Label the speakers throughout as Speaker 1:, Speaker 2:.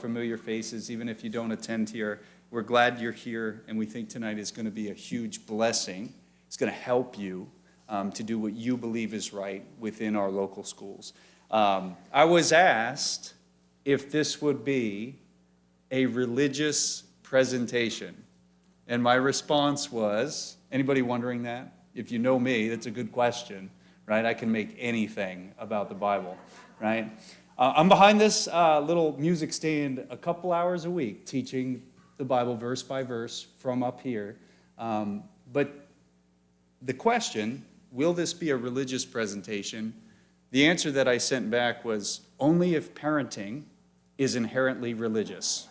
Speaker 1: familiar faces, even if you don't attend here. We're glad you're here, and we think tonight is going to be a huge blessing. It's going to help you to do what you believe is right within our local schools. I was asked if this would be a religious presentation, and my response was, anybody wondering that? If you know me, that's a good question, right? I can make anything about the Bible, right? I'm behind this little music stand a couple hours a week teaching the Bible verse by verse from up here. But the question, will this be a religious presentation? The answer that I sent back was only if parenting is inherently religious,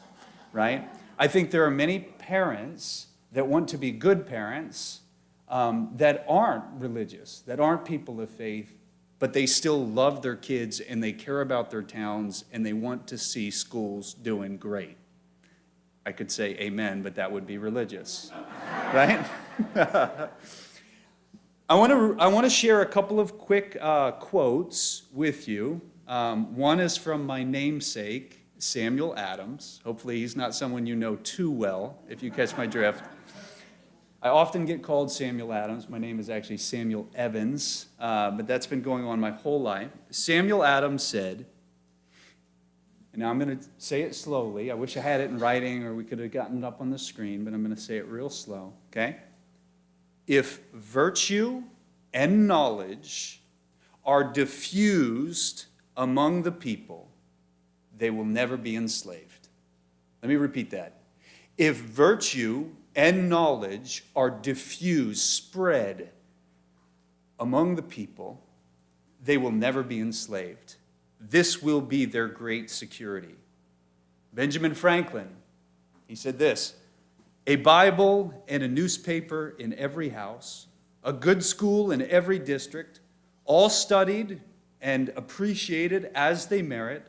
Speaker 1: right? I think there are many parents that want to be good parents that aren't religious, that aren't people of faith, but they still love their kids and they care about their towns and they want to see schools doing great. I could say amen, but that would be religious, right? I want to share a couple of quick quotes with you. One is from my namesake, Samuel Adams. Hopefully he's not someone you know too well, if you catch my drift. I often get called Samuel Adams. My name is actually Samuel Evans, but that's been going on my whole life. Samuel Adams said, and now I'm going to say it slowly. I wish I had it in writing or we could have gotten it up on the screen, but I'm going to say it real slow, okay? If virtue and knowledge are diffused among the people, they will never be enslaved. Let me repeat that. If virtue and knowledge are diffused, spread among the people, they will never be enslaved. This will be their great security. Benjamin Franklin, he said this, a Bible and a newspaper in every house, a good school in every district, all studied and appreciated as they merit,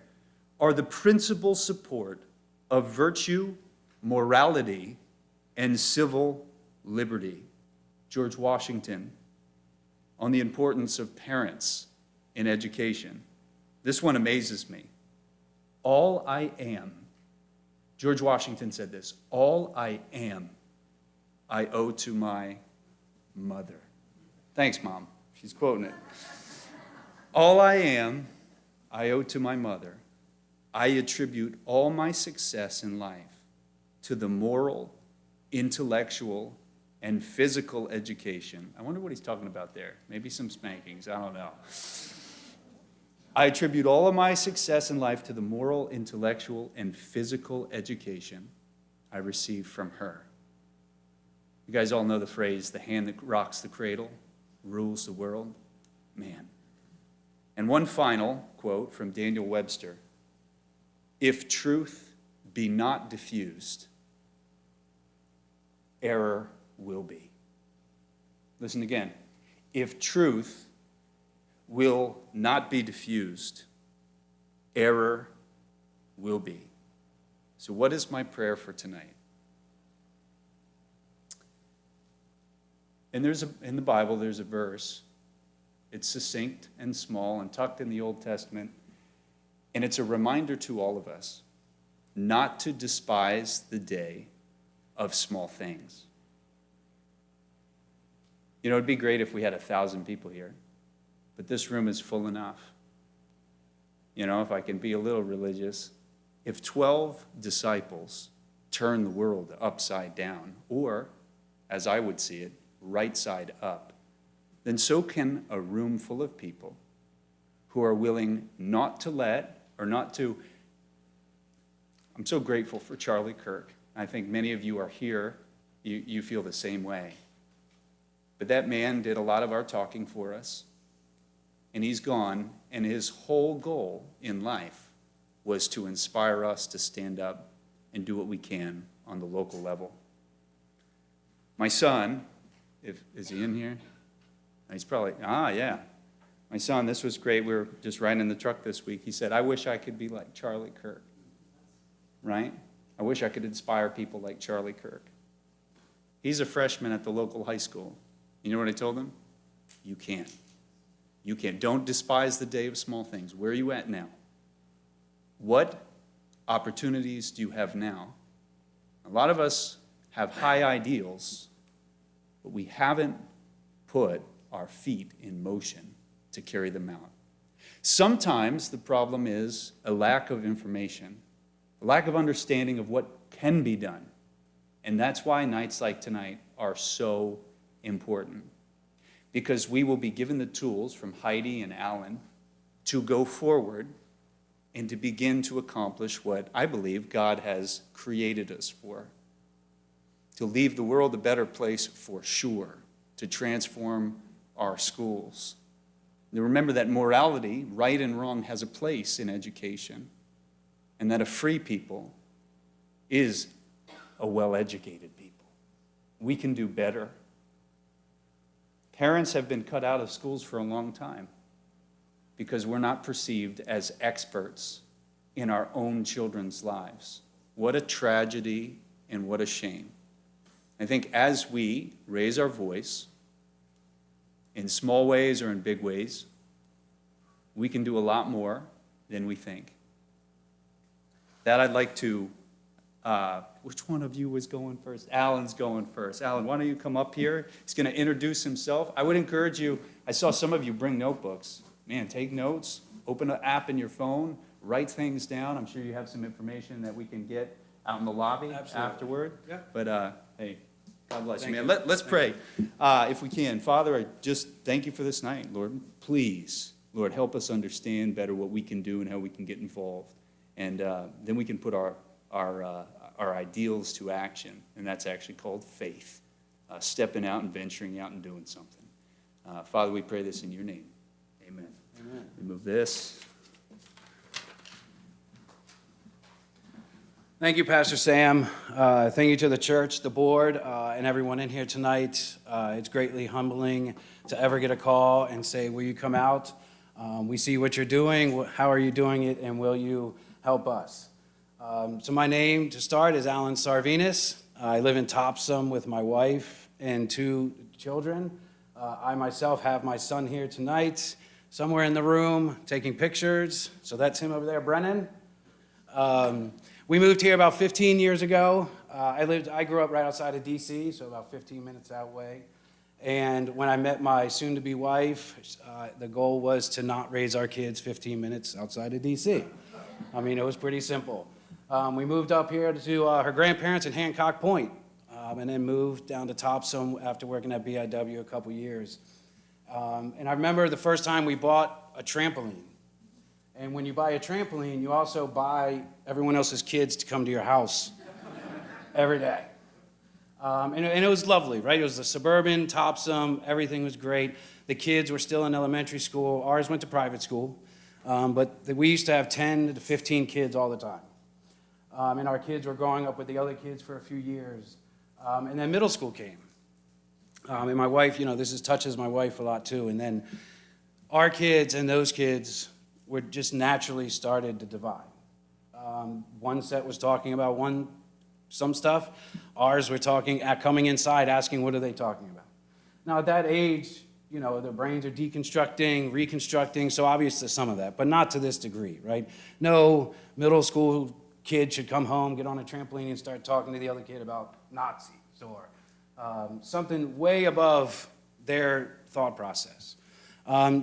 Speaker 1: are the principal support of virtue, morality, and civil liberty. George Washington, on the importance of parents in education. This one amazes me. All I am, George Washington said this, all I am, I owe to my mother. Thanks, Mom. She's quoting it. All I am, I owe to my mother. I attribute all my success in life to the moral, intellectual, and physical education. I wonder what he's talking about there. Maybe some spankings, I don't know. I attribute all of my success in life to the moral, intellectual, and physical education I received from her. You guys all know the phrase, the hand that rocks the cradle rules the world. Man. And one final quote from Daniel Webster. If truth be not diffused, error will be. Listen again. If truth will not be diffused, error will be. So what is my prayer for tonight? And in the Bible, there's a verse. It's succinct and small and tucked in the Old Testament. And it's a reminder to all of us not to despise the day of small things. You know, it'd be great if we had 1,000 people here, but this room is full enough. You know, if I can be a little religious, if 12 disciples turn the world upside down, or, as I would see it, right side up, then so can a room full of people who are willing not to let, or not to. I'm so grateful for Charlie Kirk. I think many of you are here, you feel the same way. But that man did a lot of our talking for us, and he's gone, and his whole goal in life was to inspire us to stand up and do what we can on the local level. My son, is he in here? He's probably, yeah. My son, this was great. We were just riding in the truck this week. He said, I wish I could be like Charlie Kirk, right? I wish I could inspire people like Charlie Kirk. He's a freshman at the local high school. You know what I told him? You can't. Don't despise the day of small things. Where are you at now? What opportunities do you have now? A lot of us have high ideals, but we haven't put our feet in motion to carry them out. Sometimes the problem is a lack of information, a lack of understanding of what can be done. And that's why nights like tonight are so important, because we will be given the tools from Heidi and Alan to go forward and to begin to accomplish what I believe God has created us for. To leave the world a better place for sure, to transform our schools. Now remember that morality, right and wrong, has a place in education, and that a free people is a well-educated people. We can do better. Parents have been cut out of schools for a long time because we're not perceived as experts in our own children's lives. What a tragedy and what a shame. I think as we raise our voice, in small ways or in big ways, we can do a lot more than we think. That I'd like to, which one of you was going first? Alan's going first. Alan, why don't you come up here? He's going to introduce himself. I would encourage you, I saw some of you bring notebooks. Man, take notes, open an app in your phone, write things down. I'm sure you have some information that we can get out in the lobby afterward. Yeah. But hey, God bless you, man. Let's pray if we can. Father, I just thank you for this night, Lord. Please, Lord, help us understand better what we can do and how we can get involved. And then we can put our ideals to action, and that's actually called faith, stepping out and venturing out and doing something. Father, we pray this in your name. Amen. Amen. Remove this.
Speaker 2: Thank you, Pastor Sam. Thank you to the church, the board, and everyone in here tonight. It's greatly humbling to ever get a call and say, will you come out? We see what you're doing. How are you doing it? And will you help us? So my name, to start, is Alan Sarvinas. I live in Topsom with my wife and 2 children. I myself have my son here tonight, somewhere in the room, taking pictures. So that's him over there, Brennan. We moved here about 15 years ago. I grew up right outside of D.C., so about 15 minutes that way. And when I met my soon-to-be wife, the goal was to not raise our kids 15 minutes outside of D.C. I mean, it was pretty simple. We moved up here to her grandparents in Hancock Point, and then moved down to Topsom after working at BIW a couple years. And I remember the first time we bought a trampoline. And when you buy a trampoline, you also buy everyone else's kids to come to your house every day. And it was lovely, right? It was the suburban, Topsom, everything was great. The kids were still in elementary school. Ours went to private school. But we used to have 10 to 15 kids all the time. And our kids were growing up with the other kids for a few years. And then middle school came. And my wife, this touches my wife a lot too. And then our kids and those kids were just naturally started to divide. One set was talking about some stuff. Ours were coming inside, asking, what are they talking about? Now, at that age, their brains are deconstructing, reconstructing, so obviously some of that, but not to this degree, right? No middle school kid should come home, get on a trampoline, and start talking to the other kid about Nazis or something way above their thought process.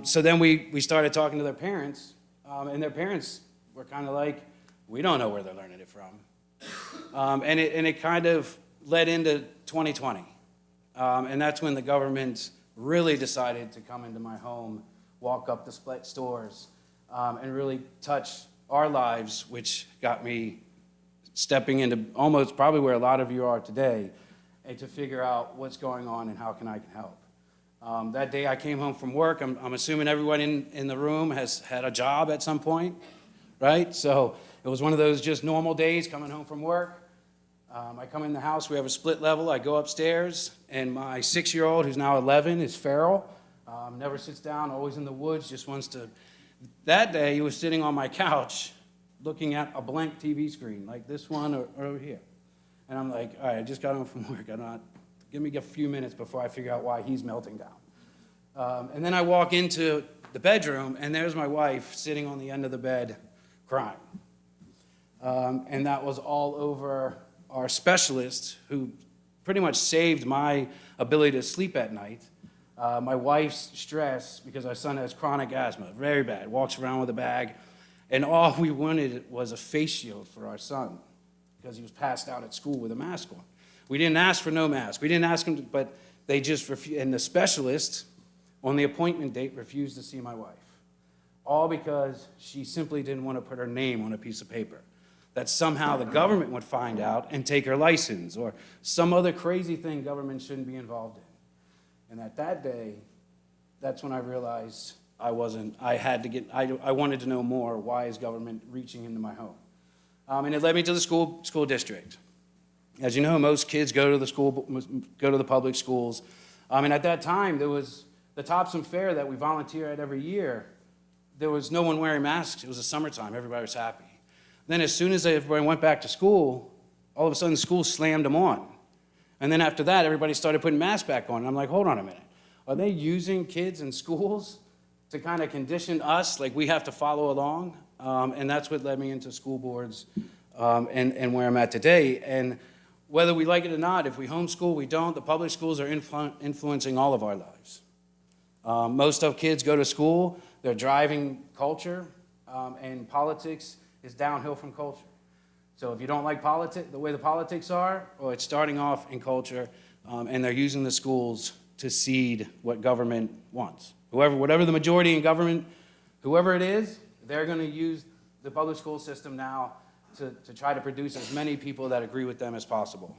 Speaker 2: So then we started talking to their parents, and their parents were kind of like, we don't know where they're learning it from. And it kind of led into 2020. And that's when the government really decided to come into my home, walk up the split stores, and really touch our lives, which got me stepping into almost probably where a lot of you are today, and to figure out what's going on and how I can help. That day I came home from work. I'm assuming everyone in the room has had a job at some point, right? So it was one of those just normal days coming home from work. I come in the house, we have a split level. I go upstairs, and my 6-year-old, who's now 11, is feral. Never sits down, always in the woods, just wants to. That day, he was sitting on my couch looking at a blank TV screen, like this one or over here. And I'm like, all right, I just got home from work. Give me a few minutes before I figure out why he's melting down. And then I walk into the bedroom, and there's my wife sitting on the end of the bed crying. And that was all over our specialist, who pretty much saved my ability to sleep at night. My wife's stress, because our son has chronic asthma, very bad, walks around with a bag. And all we wanted was a face shield for our son, because he was passed out at school with a mask on. We didn't ask for no mask. We didn't ask him, but they just refused. And the specialist, on the appointment date, refused to see my wife. All because she simply didn't want to put her name on a piece of paper, that somehow the government would find out and take her license, or some other crazy thing government shouldn't be involved in. And at that day, that's when I realized I wanted to know more. Why is government reaching into my home? And it led me to the school district. As you know, most kids go to the public schools. And at that time, there was the Thompson Fair that we volunteer at every year. There was no one wearing masks. It was the summertime. Everybody was happy. Then as soon as everybody went back to school, all of a sudden school slammed them on. And then after that, everybody started putting masks back on. And I'm like, hold on a minute. Are they using kids in schools to kind of condition us, like we have to follow along? And that's what led me into school boards and where I'm at today. And whether we like it or not, if we homeschool, we don't, the public schools are influencing all of our lives. Most of kids go to school, they're driving culture, and politics is downhill from culture. So if you don't like the way the politics are, or it's starting off in culture, and they're using the schools to seed what government wants. Whatever the majority in government, whoever it is, they're going to use the public school system now to try to produce as many people that agree with them as possible.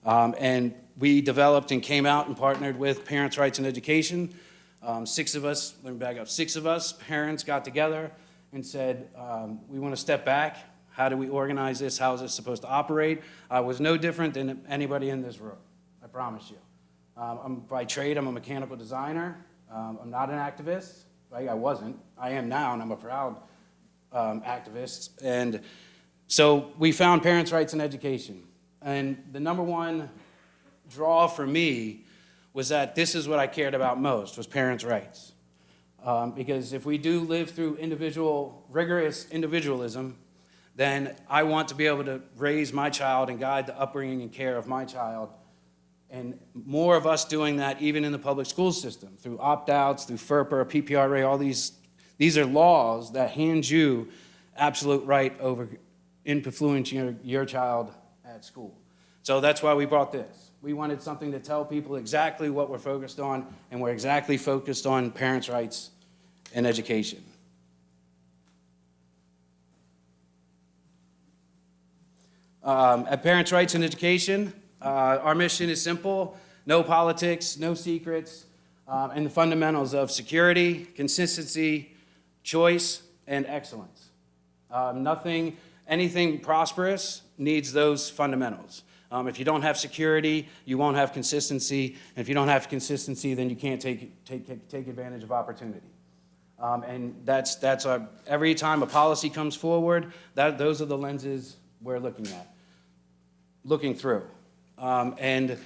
Speaker 2: And we developed and came out and partnered with Parents' Rights in Education. 6 of us, let me back up, 6 of us, parents, got together and said, we want to step back. How do we organize this? How is this supposed to operate? I was no different than anybody in this room, I promise you. By trade, I'm a mechanical designer. I'm not an activist. Right? I wasn't. I am now, and I'm a proud activist. And so we found Parents' Rights in Education. And the number one draw for me was that this is what I cared about most, was parents' rights. Because if we do live through rigorous individualism, then I want to be able to raise my child and guide the upbringing and care of my child. And more of us doing that even in the public school system, through opt-outs, through FERPA, PPRA, all these are laws that hand you absolute right over influencing your child at school. So that's why we brought this. We wanted something to tell people exactly what we're focused on, and we're exactly focused on parents' rights and education. At Parents' Rights in Education, our mission is simple: no politics, no secrets, and the fundamentals of security, consistency, choice, and excellence. Anything prosperous needs those fundamentals. If you don't have security, you won't have consistency. And if you don't have consistency, then you can't take advantage of opportunity. And that's every time a policy comes forward, those are the lenses we're looking through. And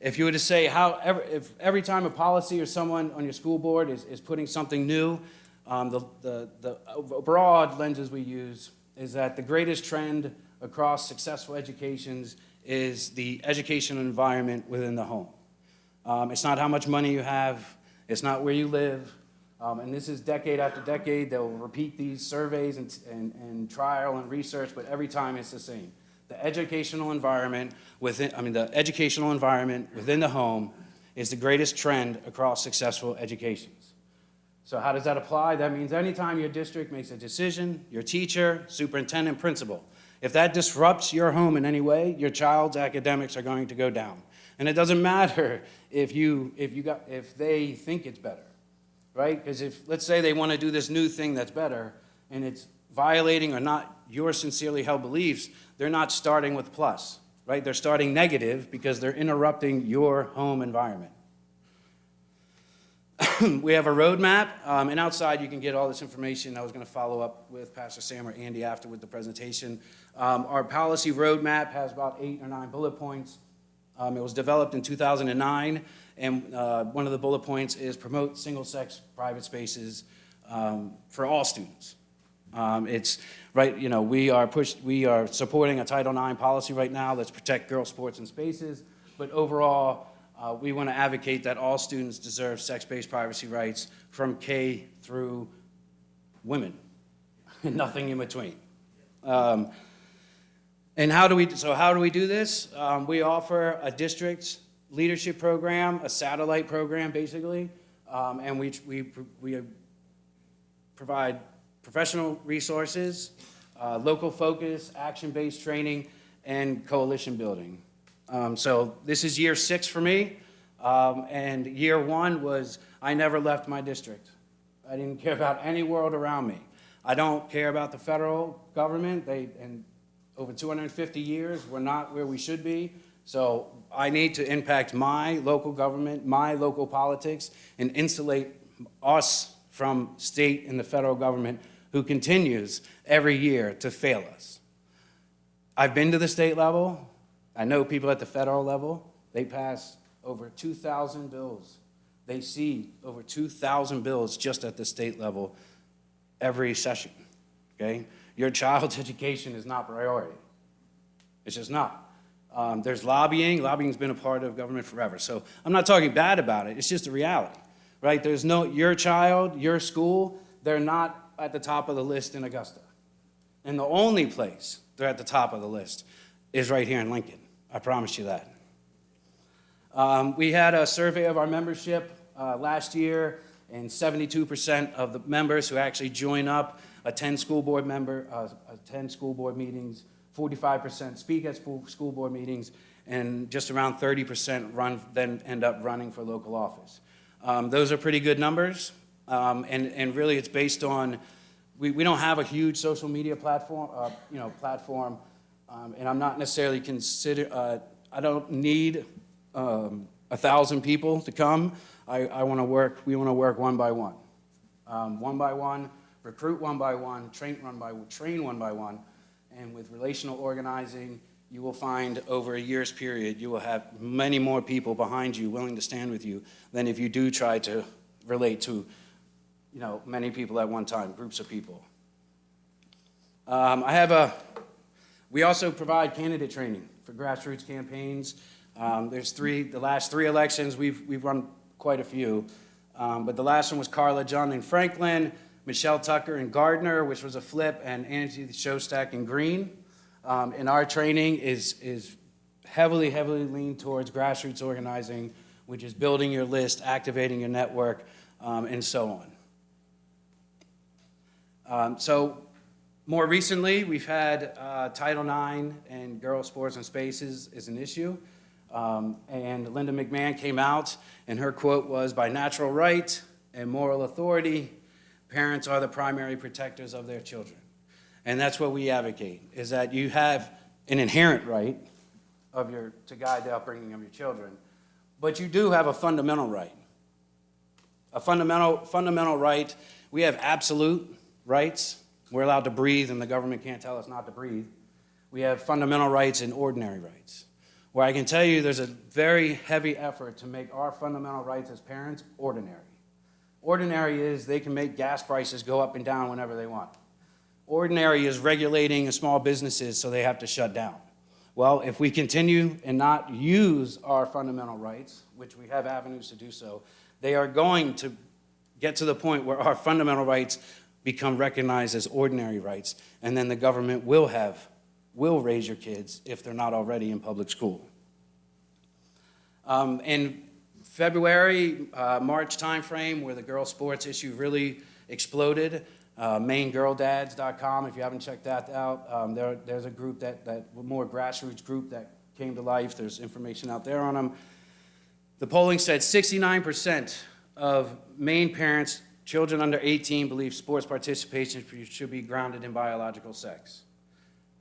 Speaker 2: if you were to say if every time a policy or someone on your school board is putting something new, the broad lenses we use is that the greatest trend across successful educations is the educational environment within the home. It's not how much money you have, it's not where you live, and this is decade after decade. They'll repeat these surveys and trial and research, but every time it's the same. The educational environment within the home is the greatest trend across successful educations. So how does that apply? That means anytime your district makes a decision, your teacher, superintendent, principal, if that disrupts your home in any way, your child's academics are going to go down. And it doesn't matter if they think it's better, right? Because let's say they want to do this new thing that's better, and it's violating or not your sincerely held beliefs, they're not starting with plus, right? They're starting negative because they're interrupting your home environment. We have a roadmap, and outside you can get all this information. I was going to follow up with Pastor Sam or Andy after with the presentation. Our policy roadmap has about 8 or 9 bullet points. It was developed in 2009, and one of the bullet points is promote single-sex private spaces for all students. It's right, we are supporting a Title IX policy right now that's protect girls' sports and spaces, but overall, we want to advocate that all students deserve sex-based privacy rights from K through women, and nothing in between. And how do we do this? We offer a district leadership program, a satellite program, basically, and we provide professional resources, local focus, action-based training, and coalition building. So this is year 6 for me, and year 1 was I never left my district. I didn't care about any world around me. I don't care about the federal government. And over 250 years, we're not where we should be. So I need to impact my local government, my local politics, and insulate us from state and the federal government who continues every year to fail us. I've been to the state level. I know people at the federal level. They pass over 2,000 bills. They see over 2,000 bills just at the state level every session, okay? Your child's education is not priority. It's just not. There's lobbying. Lobbying's been a part of government forever. So I'm not talking bad about it. It's just a reality, right? Your child, your school, they're not at the top of the list in Augusta. And the only place they're at the top of the list is right here in Lincoln. I promise you that. We had a survey of our membership last year, and 72% of the members who actually join up attend school board meetings, 45% speak at school board meetings, and just around 30% then end up running for local office. Those are pretty good numbers, and really it's based on, we don't have a huge social media platform, and I'm not necessarily I don't need 1,000 people to come. We want to work one by one. Recruit one by one, train one by one, and with relational organizing, you will find over a year's period, you will have many more people behind you willing to stand with you than if you do try to relate to, many people at one time, groups of people. We also provide candidate training for grassroots campaigns. The last 3 elections, we've run quite a few, but the last one was Carla Jung in Franklin, Michelle Tucker in Gardner, which was a flip, and Angie Shostak in Greene. And our training is heavily leaned towards grassroots organizing, which is building your list, activating your network, and so on. So more recently, we've had Title IX and girls' sports and spaces is an issue. And Linda McMahon came out, and her quote was, "By natural right and moral authority, parents are the primary protectors of their children." And that's what we advocate, is that you have an inherent right to guide the upbringing of your children, but you do have a fundamental right. A fundamental right, we have absolute rights. We're allowed to breathe, and the government can't tell us not to breathe. We have fundamental rights and ordinary rights, where I can tell you there's a very heavy effort to make our fundamental rights as parents ordinary. Ordinary is they can make gas prices go up and down whenever they want. Ordinary is regulating small businesses so they have to shut down. Well, if we continue and not use our fundamental rights, which we have avenues to do so, they are going to get to the point where our fundamental rights become recognized as ordinary rights, and then the government will raise your kids if they're not already in public school. In February, March timeframe, where the girls' sports issue really exploded, MaineGirlDads.com, if you haven't checked that out, there's a group more grassroots group that came to life. There's information out there on them. The polling said 69% of Maine parents, children under 18, believe sports participation should be grounded in biological sex.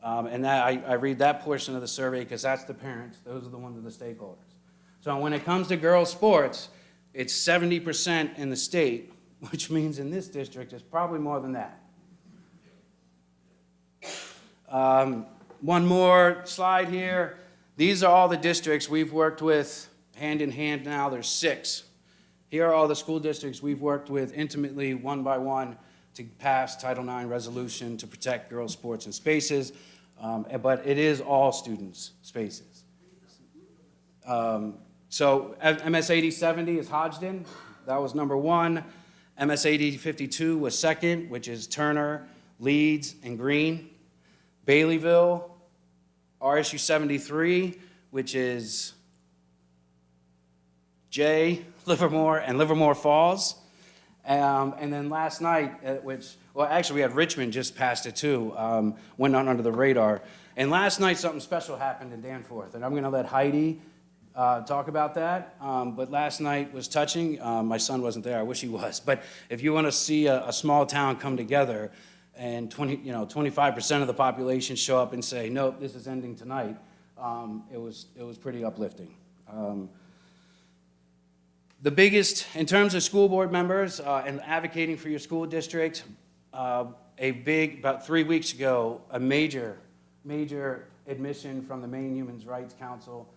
Speaker 2: And that I read that portion of the survey because that's the parents. Those are the ones that are the stakeholders. So when it comes to girls' sports, it's 70% in the state, which means in this district it's probably more than that. One more slide here. These are all the districts we've worked with hand in hand now. There's 6. Here are all the school districts we've worked with intimately, one by one, to pass Title IX resolution to protect girls' sports and spaces, but it is all students' spaces. So MS 8070 is Hodgdon. That was number one. MS 8052 was second, which is Turner, Leeds, and Green. Baileyville, RSU 73, which is Jay, Livermore, and Livermore Falls. And then last night, actually we had Richmond just passed it too, went on under the radar. And last night something special happened in Danforth, and I'm gonna let Heidi talk about that. But last night was touching. My son wasn't there, I wish he was. But if you wanna see a small town come together and 25% of the population show up and say, nope, this is ending tonight, it was pretty uplifting. The biggest, in terms of school board members and advocating for your school district, about 3 weeks ago, a major admission from the Maine Human Rights Council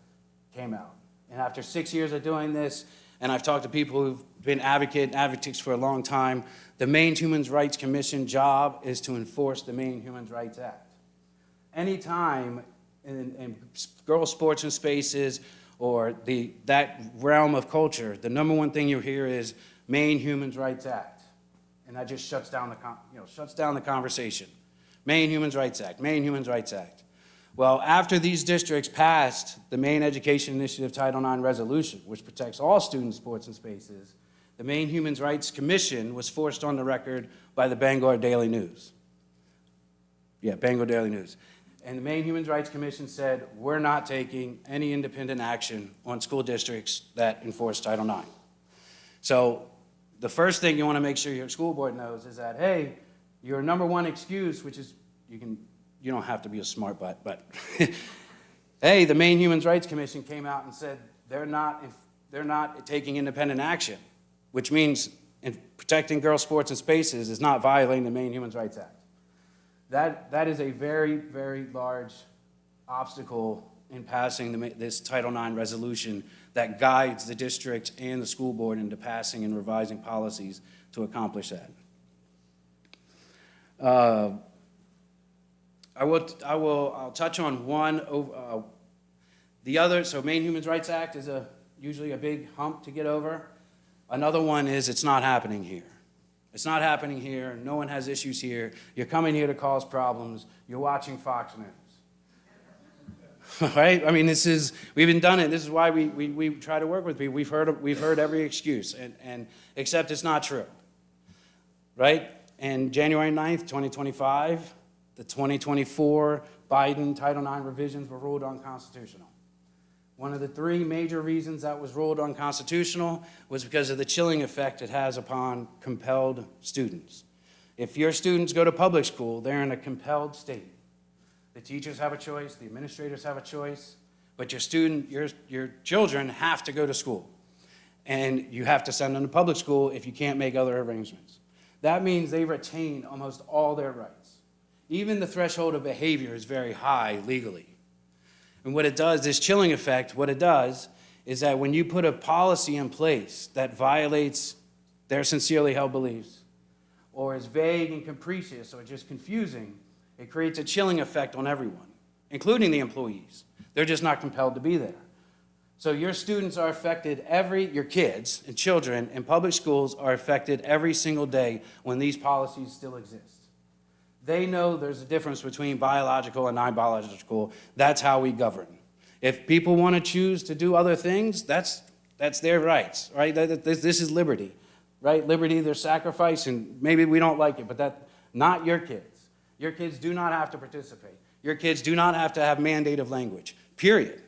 Speaker 2: came out. And after 6 years of doing this, and I've talked to people who've been advocates for a long time, the Maine Human Rights Commission job is to enforce the Maine Human Rights Act. Anytime in girls' sports and spaces, or that realm of culture, the number one thing you hear is Maine Human Rights Act. And that just shuts down the conversation. Maine Human Rights Act, Maine Human Rights Act. Well, after these districts passed the Maine Education Initiative Title IX resolution, which protects all student sports and spaces, the Maine Human Rights Commission was forced on the record by the Bangor Daily News. Yeah, Bangor Daily News. And the Maine Human Rights Commission said, we're not taking any independent action on school districts that enforce Title IX. So the first thing you want to make sure your school board knows is that, hey, your number one excuse, which is, you don't have to be a smart butt, but hey, the Maine Human Rights Commission came out and said they're not taking independent action, which means protecting girls' sports and spaces is not violating the Maine Human Rights Act. That is a very, very large obstacle in passing this Title IX resolution that guides the district and the school board into passing and revising policies to accomplish that. I'll touch on one. The other, so Maine Human Rights Act is usually a big hump to get over. Another one is it's not happening here. It's not happening here. No one has issues here. You're coming here to cause problems. You're watching Fox News. Right? I mean, we've been done it. This is why we try to work with people. We've heard every excuse, and except it's not true. Right? And January 9th, 2025, the 2024 Biden Title IX revisions were ruled unconstitutional. One of the three major reasons that was ruled unconstitutional was because of the chilling effect it has upon compelled students. If your students go to public school, they're in a compelled state. The teachers have a choice, the administrators have a choice, but your children have to go to school. And you have to send them to public school if you can't make other arrangements. That means they retain almost all their rights. Even the threshold of behavior is very high legally. And what it does, this chilling effect, what it does is that when you put a policy in place that violates their sincerely held beliefs or is vague and capricious or just confusing, it creates a chilling effect on everyone, including the employees. They're just not compelled to be there. So your students are affected your kids and children in public schools are affected every single day when these policies still exist. They know there's a difference between biological and non-biological. That's how we govern. If people want to choose to do other things, that's their rights, right? This is liberty, right? Liberty, there's sacrifice, and maybe we don't like it, but not your kids. Your kids do not have to participate. Your kids do not have to have mandative language, period.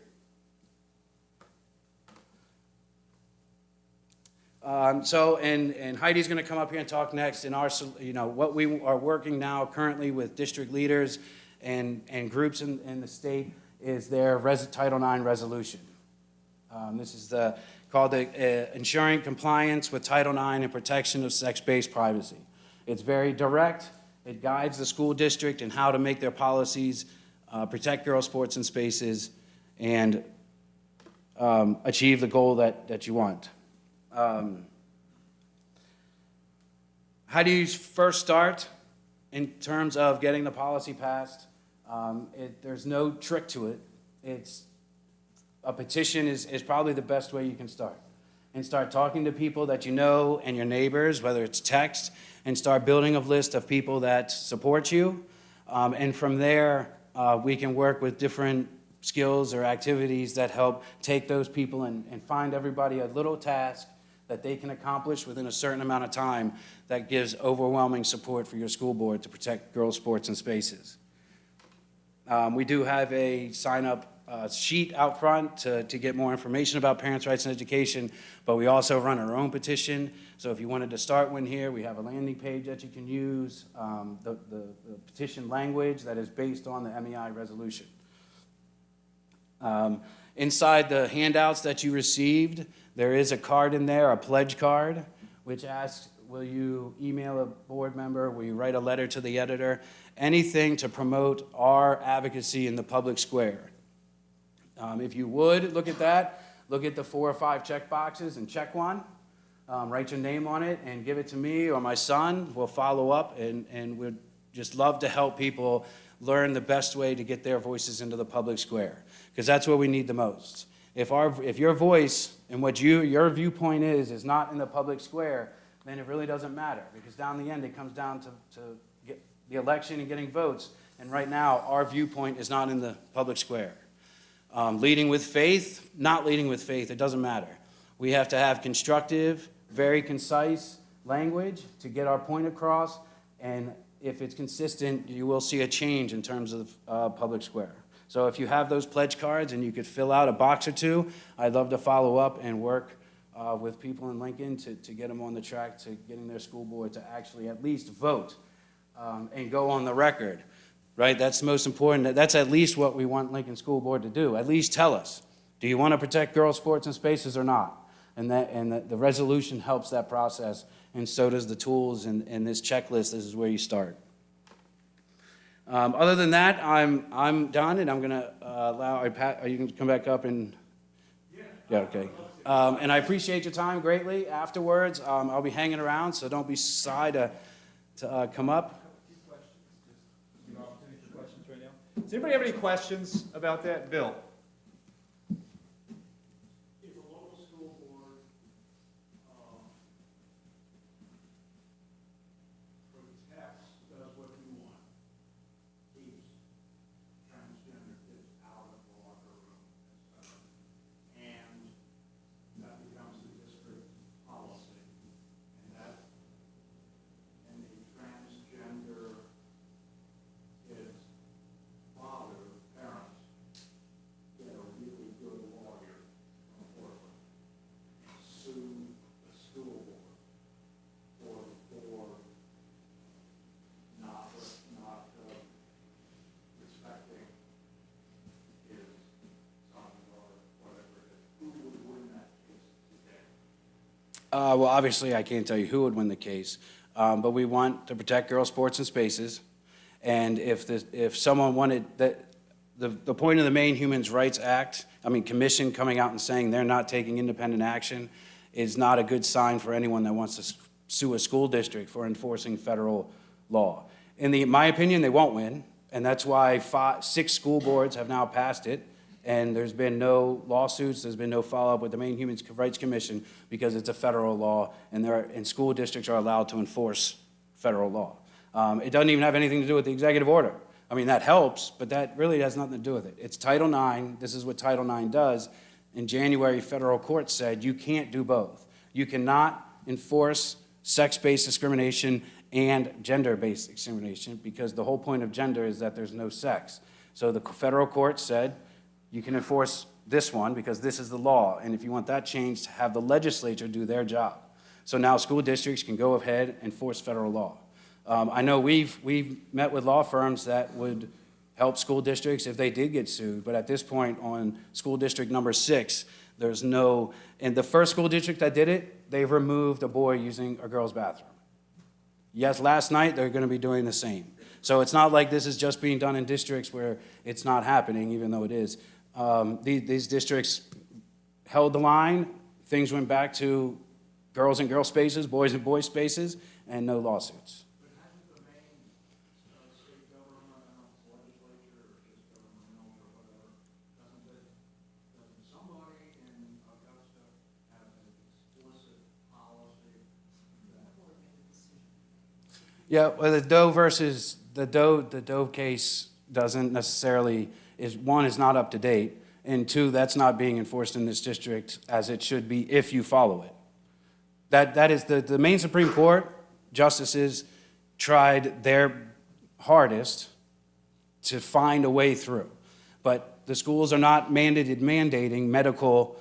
Speaker 2: And Heidi's going to come up here and talk next. In what we are working now currently with district leaders and groups in the state is their Title IX resolution. This is called Ensuring Compliance with Title IX and Protection of Sex-Based Privacy. It's very direct. It guides the school district in how to make their policies protect girls' sports and spaces and achieve the goal that you want. How do you first start in terms of getting the policy passed? There's no trick to it. A petition is probably the best way you can start. And start talking to people that you know and your neighbors, whether it's text, and start building a list of people that support you. And from there, we can work with different skills or activities that help take those people and find everybody a little task that they can accomplish within a certain amount of time that gives overwhelming support for your school board to protect girls' sports and spaces. We do have a sign-up sheet out front to get more information about parents' rights and education, but we also run our own petition. So if you wanted to start one here, we have a landing page that you can use, the petition language that is based on the MEI resolution. Inside the handouts that you received, there is a card in there, a pledge card, which asks, will you email a board member, will you write a letter to the editor, anything to promote our advocacy in the public square. If you would, look at that, look at the 4 or 5 check boxes and check one, write your name on it and give it to me or my son. We'll follow up and we'd just love to help people learn the best way to get their voices into the public square, because that's what we need the most. If your voice and what your viewpoint is not in the public square, then it really doesn't matter, because down the end it comes down to get the election and getting votes, and right now our viewpoint is not in the public square. Leading with faith, not leading with faith, it doesn't matter. We have to have constructive, very concise language to get our point across, and if it's consistent, you will see a change in terms of public square. So if you have those pledge cards and you could fill out a box or two, I'd love to follow up and work with people in Lincoln to get them on the track to getting their school board to actually at least vote and go on the record. Right, that's the most important. That's at least what we want Lincoln School Board to do. At least tell us, do you want to protect girls' sports and spaces or not? And the resolution helps that process, and so does the tools and this checklist. This is where you start. Other than that, I'm done, and I'm going to allow. Are you going to come back up and? Yeah. Okay. And I appreciate your time greatly. Afterwards, I'll be hanging around, so don't be shy to come up.
Speaker 1: Does anybody have any questions about that? Bill?
Speaker 3: If a local school board protects, does what you want, keeps transgender kids out of the locker room, etc., and that becomes the district policy, and a transgender kid's father, parents, get a really good lawyer from Portland and sue the school board for not respecting his son or whatever it is. Who would win that case today?
Speaker 2: Well, obviously, I can't tell you who would win the case, but we want to protect girls' sports and spaces. And if someone wanted that, the point of the Maine Commission coming out and saying they're not taking independent action is not a good sign for anyone that wants to sue a school district for enforcing federal law. In my opinion, they won't win, and that's why 6 school boards have now passed it, and there's been no lawsuits, there's been no follow-up with the Maine Human Rights Commission because it's a federal law, and school districts are allowed to enforce federal law. It doesn't even have anything to do with the executive order. I mean, that helps, but that really has nothing to do with it. It's Title IX. This is what Title IX does. In January, federal court said you can't do both. You cannot enforce sex-based discrimination and gender-based discrimination because the whole point of gender is that there's no sex. So the federal court said you can enforce this one because this is the law, and if you want that changed, have the legislature do their job. So now school districts can go ahead and enforce federal law. I know we've met with law firms that would help school districts if they did get sued, but at this point on school district number 6, there's no, and the first school district that did it, they removed a boy using a girl's bathroom. Yes, last night they're going to be doing the same. So it's not like this is just being done in districts where it's not happening, even though it is. These districts held the line, things went back to girls in girl spaces, boys in boy spaces, and no lawsuits.
Speaker 3: But hasn't the Maine state government, I don't know, legislature or just government or whatever, doesn't somebody in Augusta have an explicit policy that?
Speaker 2: Yeah, well, the Doe case doesn't necessarily, one, is not up to date, and two, that's not being enforced in this district as it should be if you follow it. That is, the Maine Supreme Court justices tried their hardest to find a way through. But the schools are not mandating medical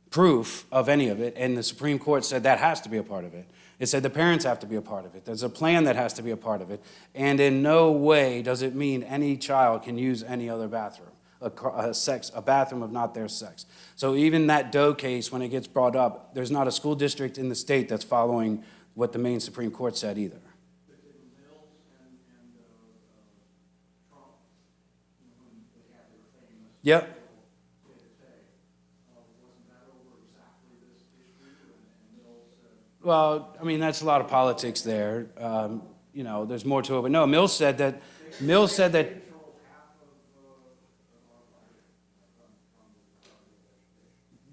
Speaker 2: proof of any of it, and the Supreme Court said that has to be a part of it. It said the parents have to be a part of it. There's a plan that has to be a part of it, and in no way does it mean any child can use any other bathroom, a bathroom of not their sex. So even that Doe case, when it gets brought up, there's not a school district in the state that's following what the Maine Supreme Court said either.
Speaker 3: Mills and Trump, when they had their famous.
Speaker 2: Yep.
Speaker 3: Wasn't that over exactly this issue? And Mills said.
Speaker 2: Well, I mean, that's a lot of politics there. You know, there's more to it. But no, Mills said that.
Speaker 3: Control half of our education.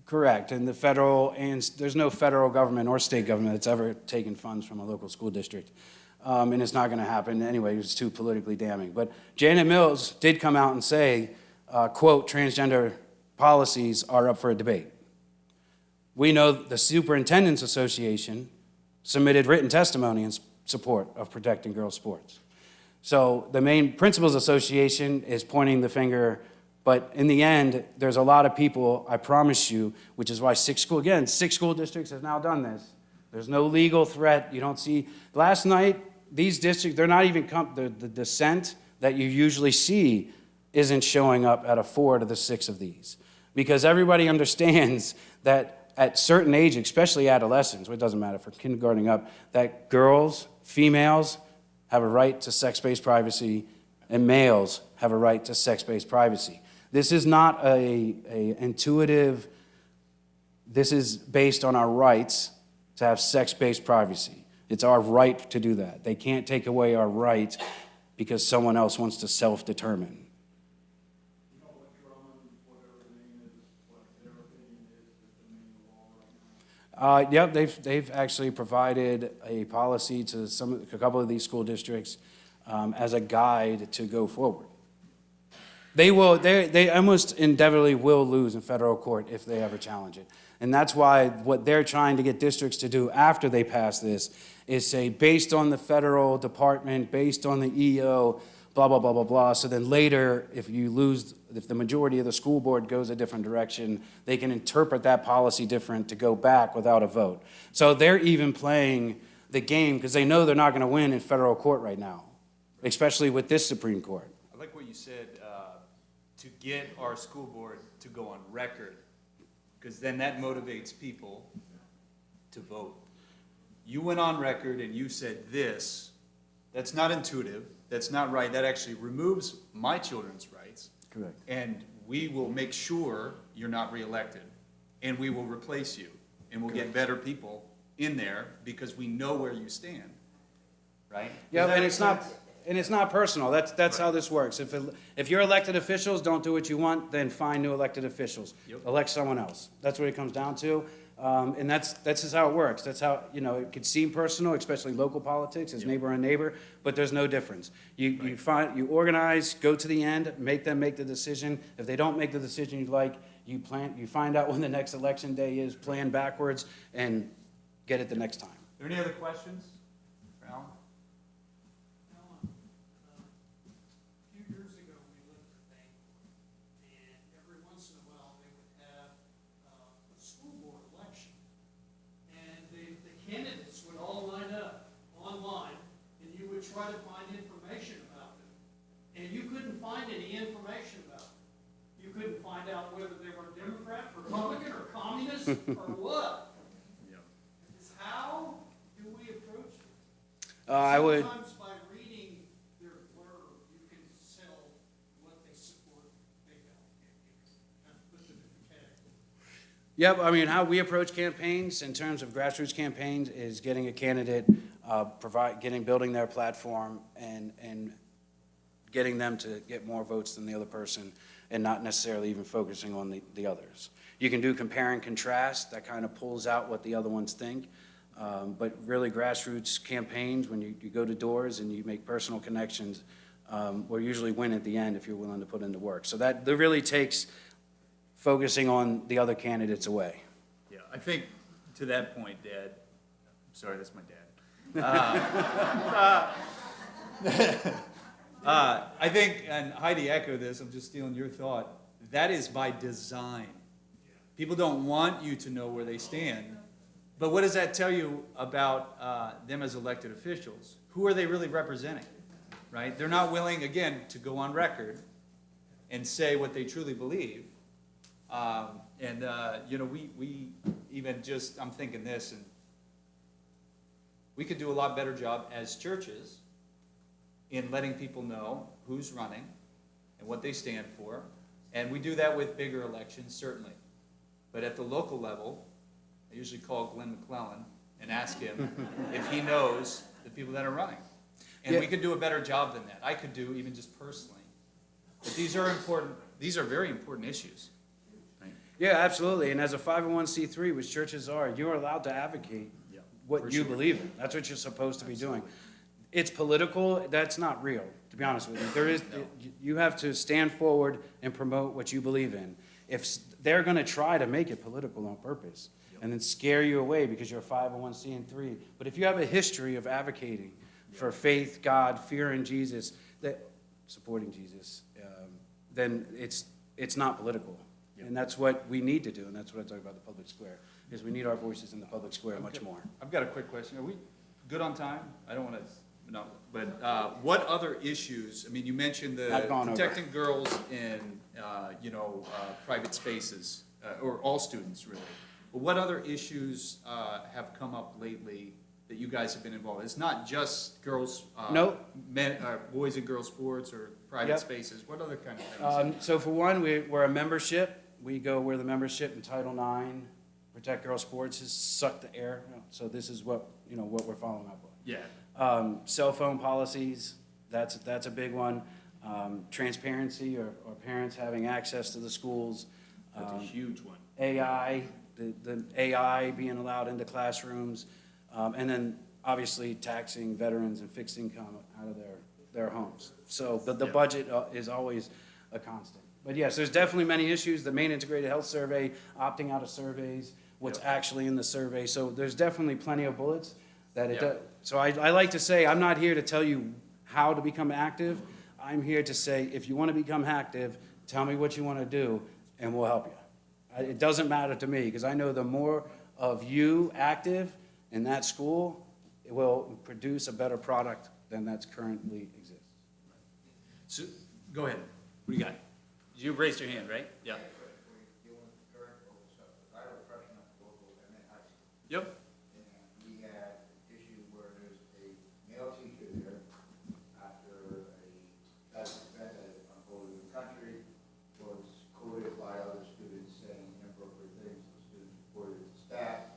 Speaker 2: Correct, and there's no federal government or state government that's ever taken funds from a local school district. And it's not gonna happen anyway, it's too politically damning. But Janet Mills did come out and say, quote, transgender policies are up for a debate. We know the Superintendent's Association submitted written testimony in support of protecting girls' sports. So the Maine Principals Association is pointing the finger, but in the end, there's a lot of people, I promise you, which is why 6 school districts have now done this. There's no legal threat. You don't see, last night, these districts, they're not even, the dissent that you usually see isn't showing up at a 4 to the 6 of these. Because everybody understands that at certain age, especially adolescents, it doesn't matter, for kindergarten up, that girls, females, have a right to sex-based privacy, and males have a right to sex-based privacy. This is not a intuitive, this is based on our rights to have sex-based privacy. It's our right to do that. They can't take away our right because someone else wants to self-determine.
Speaker 3: You know what Drummond, whatever the name is, what their opinion is the Maine law right now?
Speaker 2: Yep, they've actually provided a policy to a couple of these school districts as a guide to go forward. They almost endeavorly will lose in federal court if they ever challenge it. And that's why what they're trying to get districts to do after they pass this is say, based on the federal department, based on the EO, blah, blah, blah, blah, blah. So then later, if the majority of the school board goes a different direction, they can interpret that policy different to go back without a vote. So they're even playing the game because they know they're not going to win in federal court right now, especially with this Supreme Court.
Speaker 1: I like what you said, to get our school board to go on record, because then that motivates people to vote. You went on record and you said this, that's not intuitive, that's not right, that actually removes my children's rights.
Speaker 2: Correct.
Speaker 1: And we will make sure you're not reelected, and we will replace you, and we'll get better people in there because we know where you stand, right?
Speaker 2: Yeah,
Speaker 1: Does that
Speaker 2: and
Speaker 1: make
Speaker 2: it's not,
Speaker 1: sense?
Speaker 2: and it's not personal. That's how this works. If your elected officials don't do what you want, then find new elected officials.
Speaker 1: Yep.
Speaker 2: Elect someone else. That's what it comes down to. And that's just how it works. That's how, it could seem personal, especially local politics, as neighbor on neighbor, but there's no difference. You organize, go to the end, make them make the decision. If they don't make the decision you like, you find out when the next election day is, plan backwards, and get it the next time.
Speaker 1: Are there any other questions for Alan?
Speaker 4: Alan, a few years ago, we lived at Bangor, and every once in a while, they would have a school board election. And the candidates would all line up online, and you would try to find information about them. And you couldn't find any information about them. You couldn't find out whether they were Democrat, Republican, or communist, or what. How do we approach it?
Speaker 2: I would.
Speaker 4: Sometimes by reading their blurb, you can tell what they support, they don't. Kind of put them in the category.
Speaker 2: Yep, I mean, how we approach campaigns in terms of grassroots campaigns is getting a candidate building their platform and getting them to get more votes than the other person and not necessarily even focusing on the others. You can do compare and contrast, that kind of pulls out what the other ones think. But really grassroots campaigns, when you go to doors and you make personal connections, will usually win at the end if you're willing to put in the work. So that really takes focusing on the other candidates away.
Speaker 1: Yeah, I think to that point, Dad, sorry, that's my dad. I think, and Heidi echoed this, I'm just stealing your thought, that is by design. People don't want you to know where they stand. But what does that tell you about them as elected officials? Who are they really representing, right? They're not willing, again, to go on record and say what they truly believe. We even just, I'm thinking this, and we could do a lot better job as churches in letting people know who's running and what they stand for. And we do that with bigger elections, certainly. But at the local level, I usually call Glenn McClellan and ask him if he knows the people that are running. And we could do a better job than that. I could do even just personally. But these are very important issues. Right?
Speaker 2: Yeah, absolutely. And as a 501c3, which churches are, you're allowed to advocate what you believe in. That's what you're supposed to be doing. It's political. That's not real, to be honest with you. You have to stand forward and promote what you believe in. If they're going to try to make it political on purpose and then scare you away because you're a 501c3, but if you have a history of advocating for faith, God, fear in Jesus, supporting Jesus, then it's not political. And that's what we need to do, and that's what I talk about the public square, is we need our voices in the public square much more.
Speaker 1: I've got a quick question. Are we good on time? I don't want to, no. But what other issues, I mean, you mentioned the protecting girls in, private spaces, or all students, really. But what other issues have come up lately that you guys have been involved in? It's not just girls, boys and girls sports or private spaces. What other kind of things?
Speaker 2: So for one, we're a membership. We're the membership in Title IX. Protect Girls Sports has sucked the air. So this is what we're following up on.
Speaker 1: Yeah.
Speaker 2: Cell phone policies, that's a big one. Transparency or parents having access to the schools.
Speaker 1: That's a huge one.
Speaker 2: AI, the AI being allowed into classrooms. And then obviously taxing veterans and fixed income out of their homes. So the budget is always a constant. But yes, there's definitely many issues. The Maine Integrated Health Survey, opting out of surveys, what's actually in the survey. So there's definitely plenty of bullets that it does. So I like to say, I'm not here to tell you how to become active. I'm here to say, if you want to become active, tell me what you want to do, and we'll help you. It doesn't matter to me, because I know the more of you active in that school, it will produce a better product than that's currently exists.
Speaker 1: So, go ahead. What do you got? You raised your hand, right? Yeah. Yep.
Speaker 5: And we had an issue where there's a male teacher there after a past event that unfolded in the country was quoted by other students saying inappropriate things. The students reported it to staff,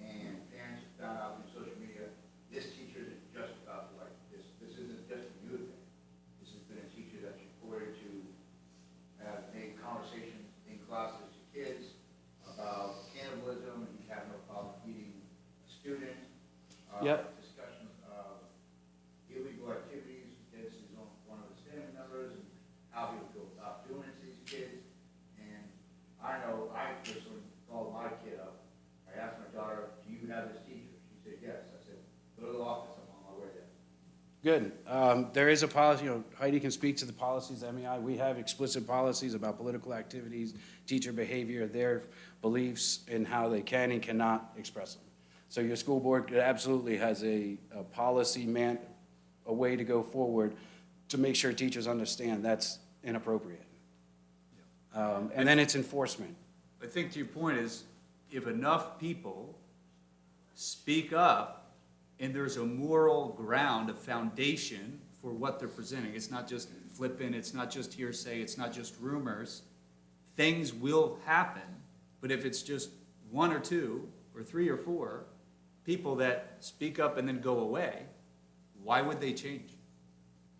Speaker 5: and parents found out through social media, this teacher isn't just about like this. This isn't just a youth thing. This has been a teacher that's reported to have made conversations in classes to kids about cannibalism, and he had no problem feeding a student. Discussions of illegal activities against his own, one of his family members, and how he would go about doing it to these kids. And I know, I personally called my kid up. I asked my daughter, do you have this teacher? She said, yes. I said, go to the office, I'm on my way there.
Speaker 2: Good. There is a policy, Heidi can speak to the policies. We have explicit policies about political activities, teacher behavior, their beliefs, and how they can and cannot express them. So your school board absolutely has a policy, a way to go forward to make sure teachers understand that's inappropriate. And then it's enforcement.
Speaker 1: I think to your point is, if enough people speak up and there's a moral ground, a foundation for what they're presenting, it's not just flippant, it's not just hearsay, it's not just rumors, things will happen. But if it's just one or two or three or four, people that speak up and then go away, why would they change?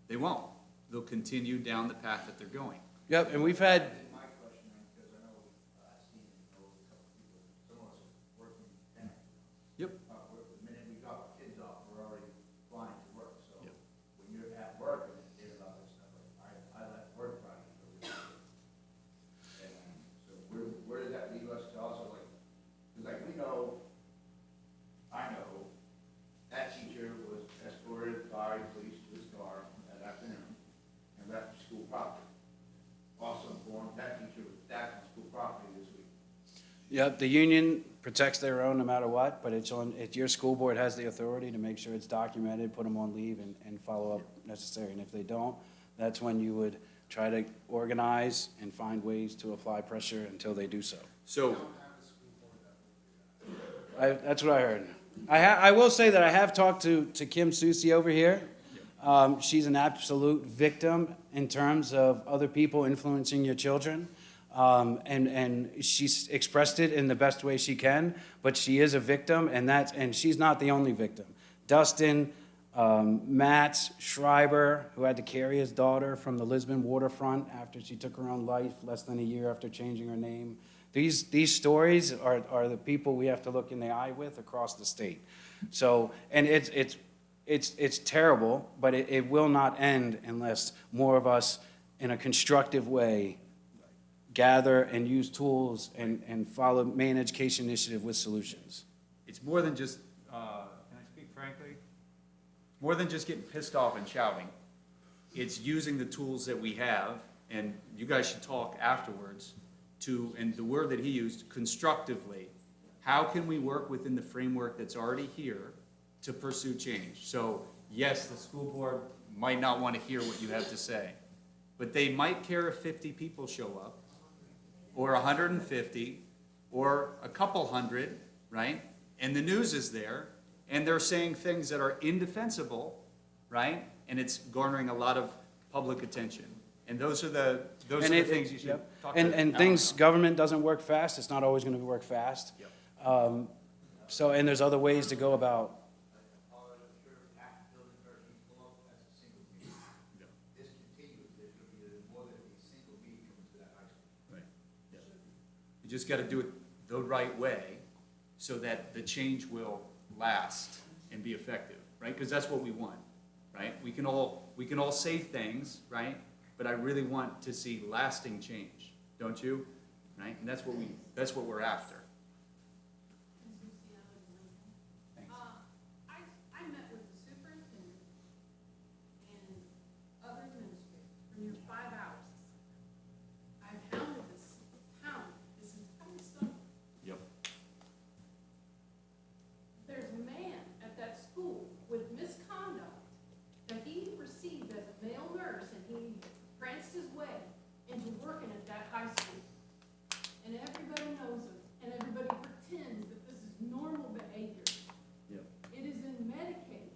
Speaker 1: They won't. They'll continue down the path that they're going.
Speaker 2: Yep, and we've had,
Speaker 5: My question, because I know, I've seen, a couple people, some of us working 10.
Speaker 1: Yep.
Speaker 5: The minute we drop our kids off, we're already flying to work, so
Speaker 1: Yep.
Speaker 5: when you're at work and there's all this stuff, like, I left work Friday for a week. And so where does that leave us to also, like, because like we know, I know, that teacher was escorted by police to his car that afternoon and left school property. Also informed that teacher was back on school property this week.
Speaker 2: yep, the union protects their own no matter what, but your school board has the authority to make sure it's documented, put them on leave, and follow up necessary. And if they don't, that's when you would try to organize and find ways to apply pressure until they do so.
Speaker 1: So,
Speaker 2: That's what I heard. I will say that I have talked to Kim Susi over here. She's an absolute victim in terms of other people influencing your children. And she's expressed it in the best way she can, but she is a victim, and she's not the only victim. Dustin, Matt Schreiber, who had to carry his daughter from the Lisbon waterfront after she took her own life less than a year after changing her name. These stories are the people we have to look in the eye with across the state. So, and it's terrible, but it will not end unless more of us, in a constructive way, gather and use tools and follow Maine Education Initiative with solutions.
Speaker 1: it's more than just, can I speak frankly? More than just getting pissed off and shouting. It's using the tools that we have, and you guys should talk afterwards, and the word that he used, constructively. How can we work within the framework that's already here to pursue change? So, yes, the school board might not want to hear what you have to say, but they might care if 50 people show up, or 150, or a couple hundred, right? And the news is there, and they're saying things that are indefensible, right? And it's garnering a lot of public attention. And those are the things you should
Speaker 2: Yep.
Speaker 1: talk to
Speaker 2: And
Speaker 1: Alan
Speaker 2: things,
Speaker 1: about.
Speaker 2: government doesn't work fast, it's not always gonna work fast.
Speaker 1: Yep.
Speaker 2: So, and there's other ways to go about,
Speaker 5: This continues, there should be more than a single bee comes to that high school.
Speaker 1: Right. Yeah. You just gotta do it the right way so that the change will last and be effective, right? Because that's what we want, right? We can all say things, right? But I really want to see lasting change, don't you? Right? And that's what we're after. Thanks.
Speaker 6: I met with the superintendent and other administrators for near 5 hours. I've hounded this entire summer.
Speaker 1: Yep.
Speaker 6: There's a man at that school with misconduct that he received as a male nurse, and he pranced his way into working at that high school. And everybody knows him, and everybody pretends that this is normal behavior.
Speaker 1: Yep.
Speaker 6: It is in Medicaid,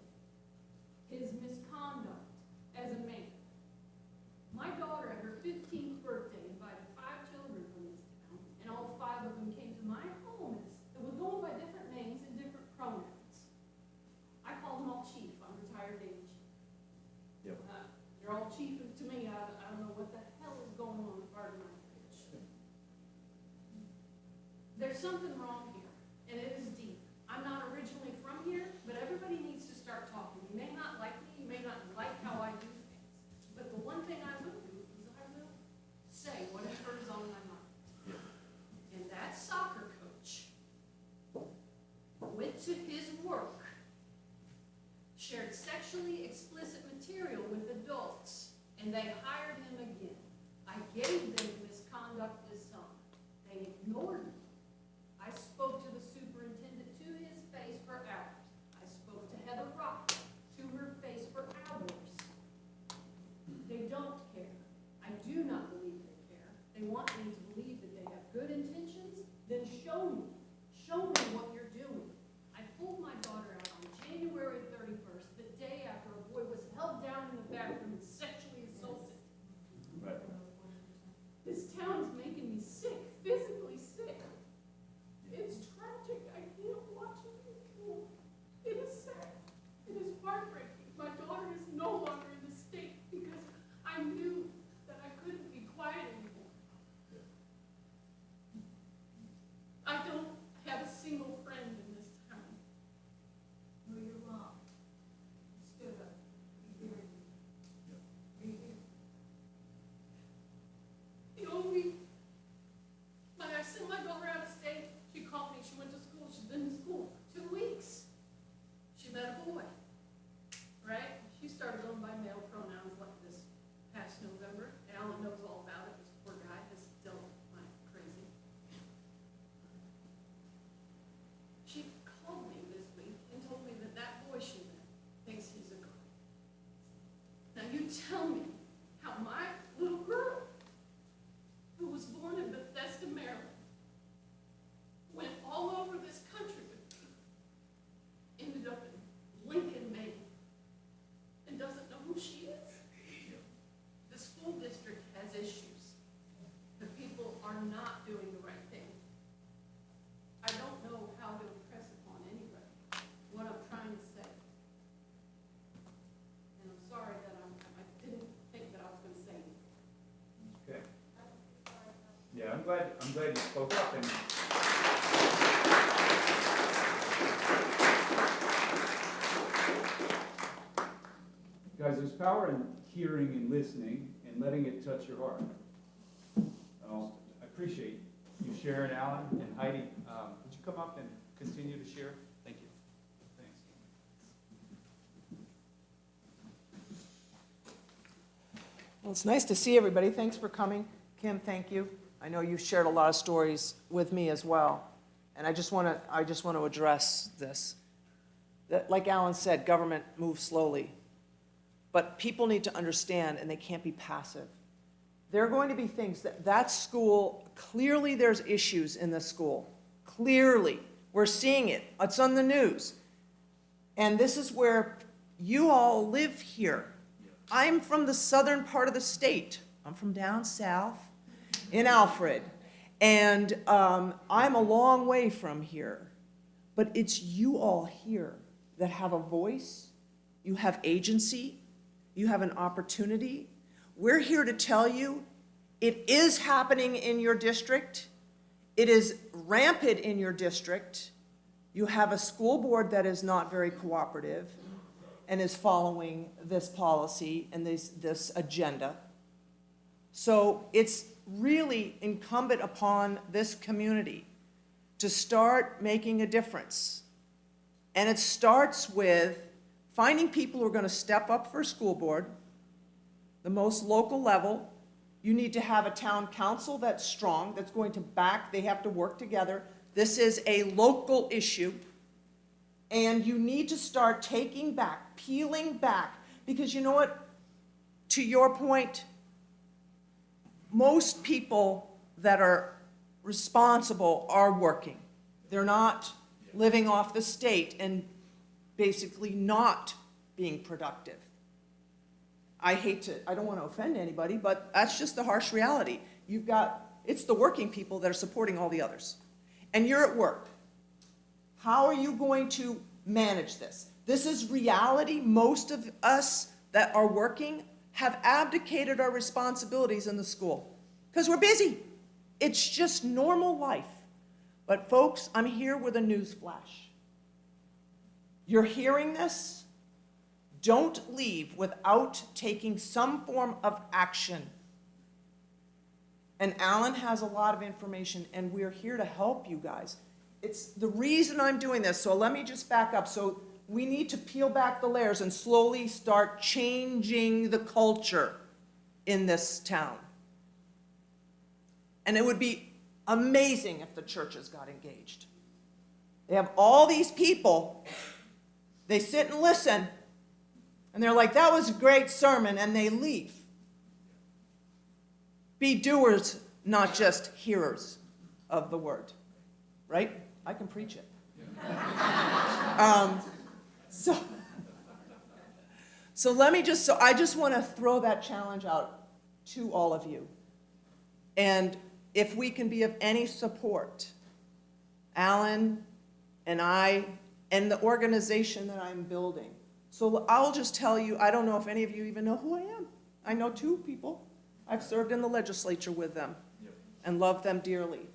Speaker 6: his misconduct as a man. My daughter, at her 15th birthday, invited 5 children from this town, and all 5 of them came to my home. It was going by different names and different pronouns. I called them all chief. I'm retired Navy chief.
Speaker 1: Yep.
Speaker 6: They're all chief to me. I don't know what the hell is going on, pardon my French. There's something wrong here, and it is deep. I'm not originally from here, but everybody needs to start talking. You may not like me, you may not like how I do things, but the one thing I will do is I will say whatever is on my mind. And that soccer coach went to his work, shared sexually explicit material with adults, and they hired him again. I gave them misconduct this summer. They ignored me. I spoke to the superintendent to his face for hours. I spoke to Heather Rock to her face for hours. They don't care. I do not believe they care. They want me to believe that they have good intentions. Then show me. Show me what you're doing. I pulled my daughter not doing the right thing. I don't know how to impress upon anybody what I'm trying to say. And I'm sorry that I didn't think that I was gonna say anything.
Speaker 1: Okay. Yeah, I'm glad you spoke up and. Guys, there's power in hearing and listening and letting it touch your heart. I appreciate you sharing, Alan and Heidi. Would you come up and continue to share? Thank you. Thanks.
Speaker 7: Well, it's nice to see everybody. Thanks for coming. Kim, thank you. I know you've shared a lot of stories with me as well. And I just want to address this. That, like Alan said, government moves slowly. But people need to understand, and they can't be passive. There are going to be things that school, clearly there's issues in the school. Clearly. We're seeing it. It's on the news. And this is where you all live here. I'm from the southern part of the state. I'm from down south in Alfred. And I'm a long way from here. But it's you all here that have a voice. You have agency. You have an opportunity. We're here to tell you it is happening in your district. It is rampant in your district. You have a school board that is not very cooperative and is following this policy and this agenda. So it's really incumbent upon this community to start making a difference. And it starts with finding people who are going to step up for a school board, the most local level. You need to have a town council that's strong, that's going to back, they have to work together. This is a local issue. And you need to start taking back, peeling back, because you know what? To your point, most people that are responsible are working. They're not living off the state and basically not being productive. I don't want to offend anybody, but that's just the harsh reality. It's the working people that are supporting all the others. And you're at work. How are you going to manage this? This is reality. Most of us that are working have abdicated our responsibilities in the school because we're busy. It's just normal life. But folks, I'm here with a news flash. You're hearing this? Don't leave without taking some form of action. And Alan has a lot of information, and we're here to help you guys. It's the reason I'm doing this, so let me just back up. So we need to peel back the layers and slowly start changing the culture in this town. And it would be amazing if the churches got engaged. They have all these people, they sit and listen, and they're like, that was a great sermon, and they leave. Be doers, not just hearers of the word, right? I can preach it. So I just want to throw that challenge out to all of you. And if we can be of any support, Alan and I and the organization that I'm building. So I'll just tell you, I don't know if any of you even know who I am. I know two people. I've served in the legislature with them and love them dearly.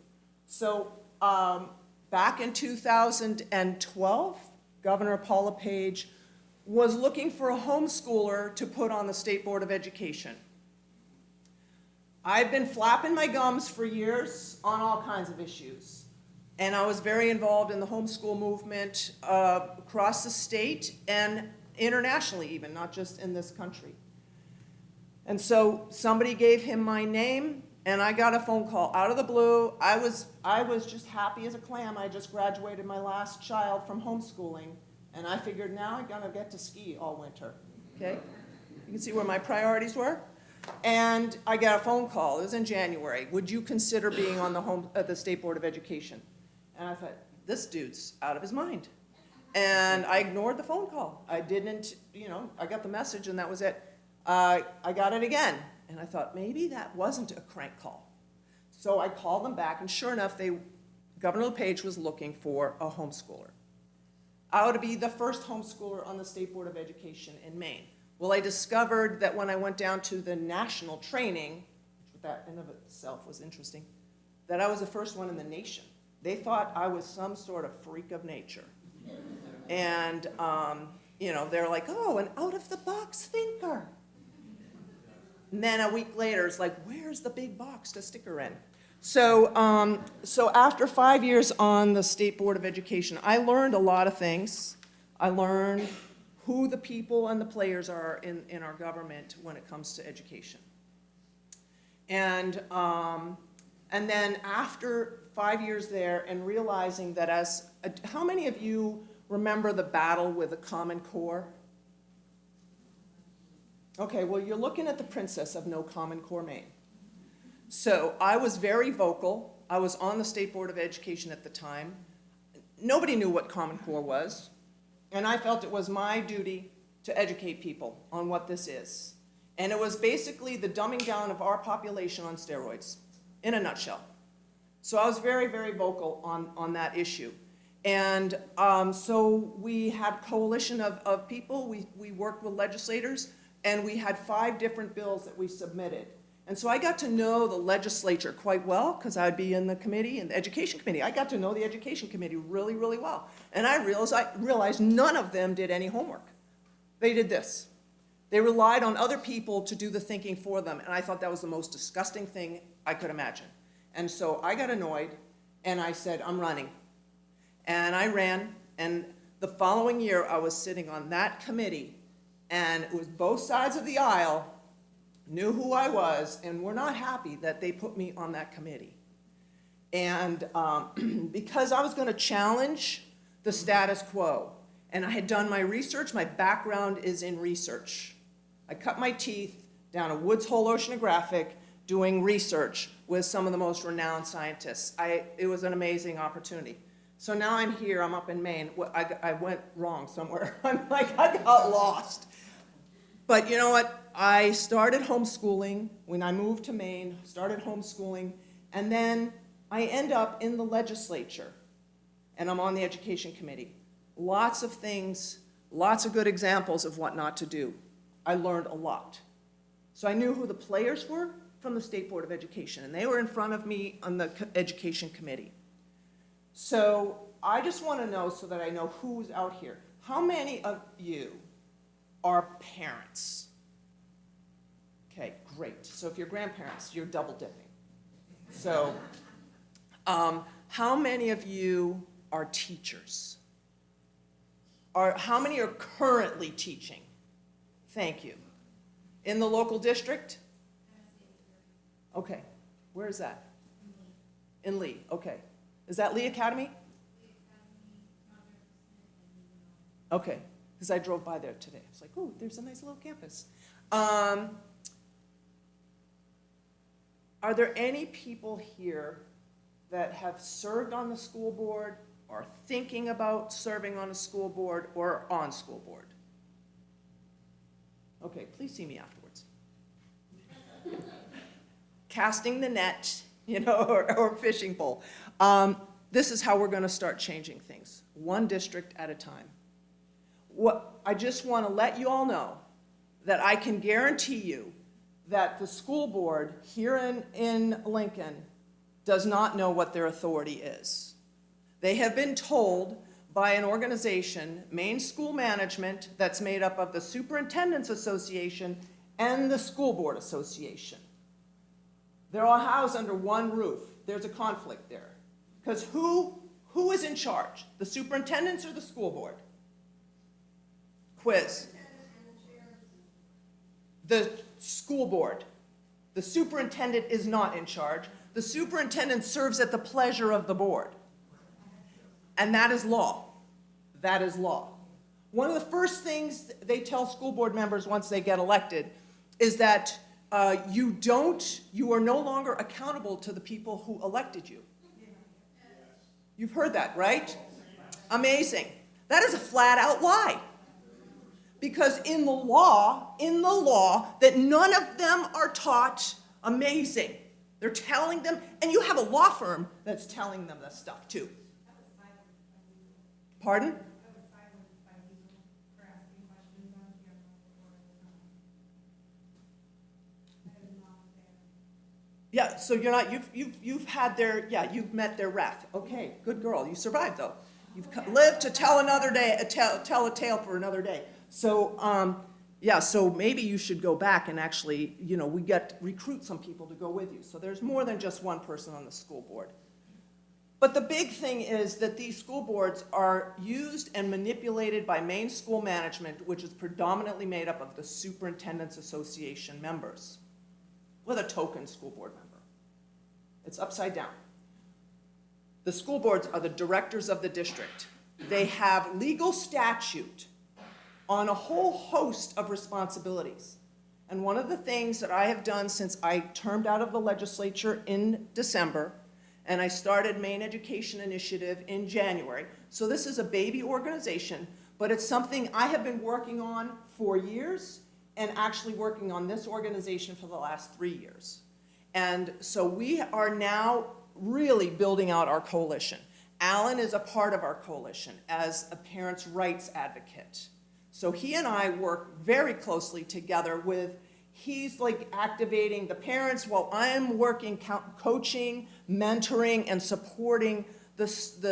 Speaker 7: So back in 2012, Governor Paula Page was looking for a homeschooler to put on the State Board of Education. I've been flapping my gums for years on all kinds of issues. And I was very involved in the homeschool movement across the state and internationally even, not just in this country. And so somebody gave him my name, and I got a phone call out of the blue. I was just happy as a clam. I just graduated my last child from homeschooling, and I figured now I'm gonna get to ski all winter, okay? You can see where my priorities were. And I got a phone call, it was in January. Would you consider being on the State Board of Education? And I thought, this dude's out of his mind. And I ignored the phone call. I didn't, I got the message and that was it. I got it again. And I thought, maybe that wasn't a crank call. So I called them back, and sure enough, Governor LePage was looking for a homeschooler. I would be the first homeschooler on the State Board of Education in Maine. Well, I discovered that when I went down to the national training, which that in of itself was interesting, that I was the first one in the nation. They thought I was some sort of freak of nature. And, they're like, oh, an out-of-the-box thinker. And then a week later, it's like, where's the big box to stick her in? So after 5 years on the State Board of Education, I learned a lot of things. I learned who the people and the players are in our government when it comes to education. And then after 5 years there and realizing that how many of you remember the battle with the Common Core? Okay, well, you're looking at the princess of no Common Core, Maine. So I was very vocal. I was on the State Board of Education at the time. Nobody knew what Common Core was, and I felt it was my duty to educate people on what this is. And it was basically the dumbing down of our population on steroids, in a nutshell. So I was very, very vocal on that issue. And so we had a coalition of people. We worked with legislators, and we had 5 different bills that we submitted. And so I got to know the legislature quite well, because I'd be in the committee, in the education committee. I got to know the education committee really, really well. And I realized none of them did any homework. They did this. They relied on other people to do the thinking for them, and I thought that was the most disgusting thing I could imagine. And so I got annoyed, and I said, I'm running. And I ran, and the following year I was sitting on that committee, and it was both sides of the aisle knew who I was and were not happy that they put me on that committee. And because I was going to challenge the status quo, and I had done my research, my background is in research. I cut my teeth down at Woods Hole Oceanographic doing research with some of the most renowned scientists. It was an amazing opportunity. So now I'm here, I'm up in Maine. I went wrong somewhere. I'm like, I got lost. But you know what? I started homeschooling when I moved to Maine, started homeschooling, and then I end up in the legislature, and I'm on the education committee. Lots of things, lots of good examples of what not to do. I learned a lot. So I knew who the players were from the State Board of Education, and they were in front of me on the education committee. So I just want to know, so that I know who's out here, how many of you are parents? Okay, great. So if you're grandparents, you're double dipping. So how many of you are teachers? How many are currently teaching? Thank you. In the local district? Okay. Where is that? In Lee. Okay. Is that Lee Academy? Okay. Because I drove by there today. It's like, oh, there's a nice little campus. Are there any people here that have served on the school board, or thinking about serving on a school board, or on school board? Okay, please see me afterwards. Casting the net, or fishing pole. This is how we're going to start changing things, one district at a time. I just want to let you all know that I can guarantee you that the school board here in Lincoln does not know what their authority is. They have been told by an organization, Maine School Management, that's made up of the Superintendent's Association and the School Board Association. They're all housed under one roof. There's a conflict there. Because who is in charge? The superintendents or the school board? Quiz. The school board. The superintendent is not in charge. The superintendent serves at the pleasure of the board. And that is law. That is law. One of the first things they tell school board members once they get elected is that you are no longer accountable to the people who elected you. You've heard that, right? Amazing. That is a flat out lie. Because in the law, that none of them are taught, amazing. They're telling them, and you have a law firm that's telling them this stuff too. Pardon? Yeah, so you're not, you've had their, yeah, you've met their wrath. Okay, good girl, you survived though. You've lived to tell another day, tell a tale for another day. So, yeah, so maybe you should go back and actually, you know, recruit some people to go with you. So there's more than just one person on the school board. But the big thing is that these school boards are used and manipulated by Maine school management, which is predominantly made up of the Superintendent's Association members, with a token school board member. It's upside down. The school boards are the directors of the district. They have legal statute on a whole host of responsibilities. And one of the things that I have done since I termed out of the legislature in December, and I started Maine Education Initiative in January. So this is a baby organization, but it's something I have been working on for years, and actually working on this organization for the last 3 years. And so we are now really building out our coalition. Alan is a part of our coalition as a parents' rights advocate. So he and I work very closely together with, he's like activating the parents while I'm working, coaching, mentoring, and supporting the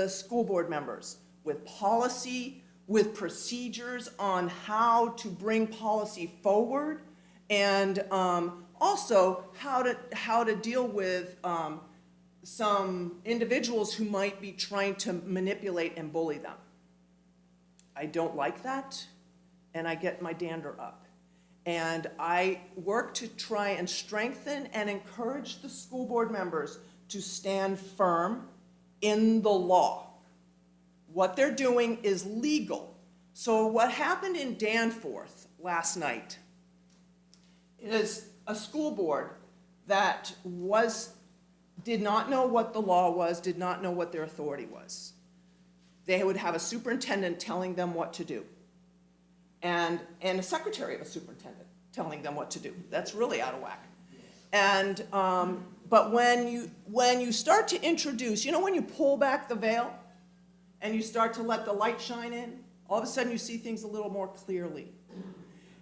Speaker 7: school board members with policy, with procedures on how to bring policy forward, and also how to deal with some individuals who might be trying to manipulate and bully them. I don't like that, and I get my dander up. And I work to try and strengthen and encourage the school board members to stand firm in the law. What they're doing is legal. So what happened in Danforth last night is a school board that did not know what the law was, did not know what their authority was. They would have a superintendent telling them what to do, and a secretary of a superintendent telling them what to do. That's really out of whack. And but when you start to introduce, you know, when you pull back the veil and you start to let the light shine in, all of a sudden you see things a little more clearly.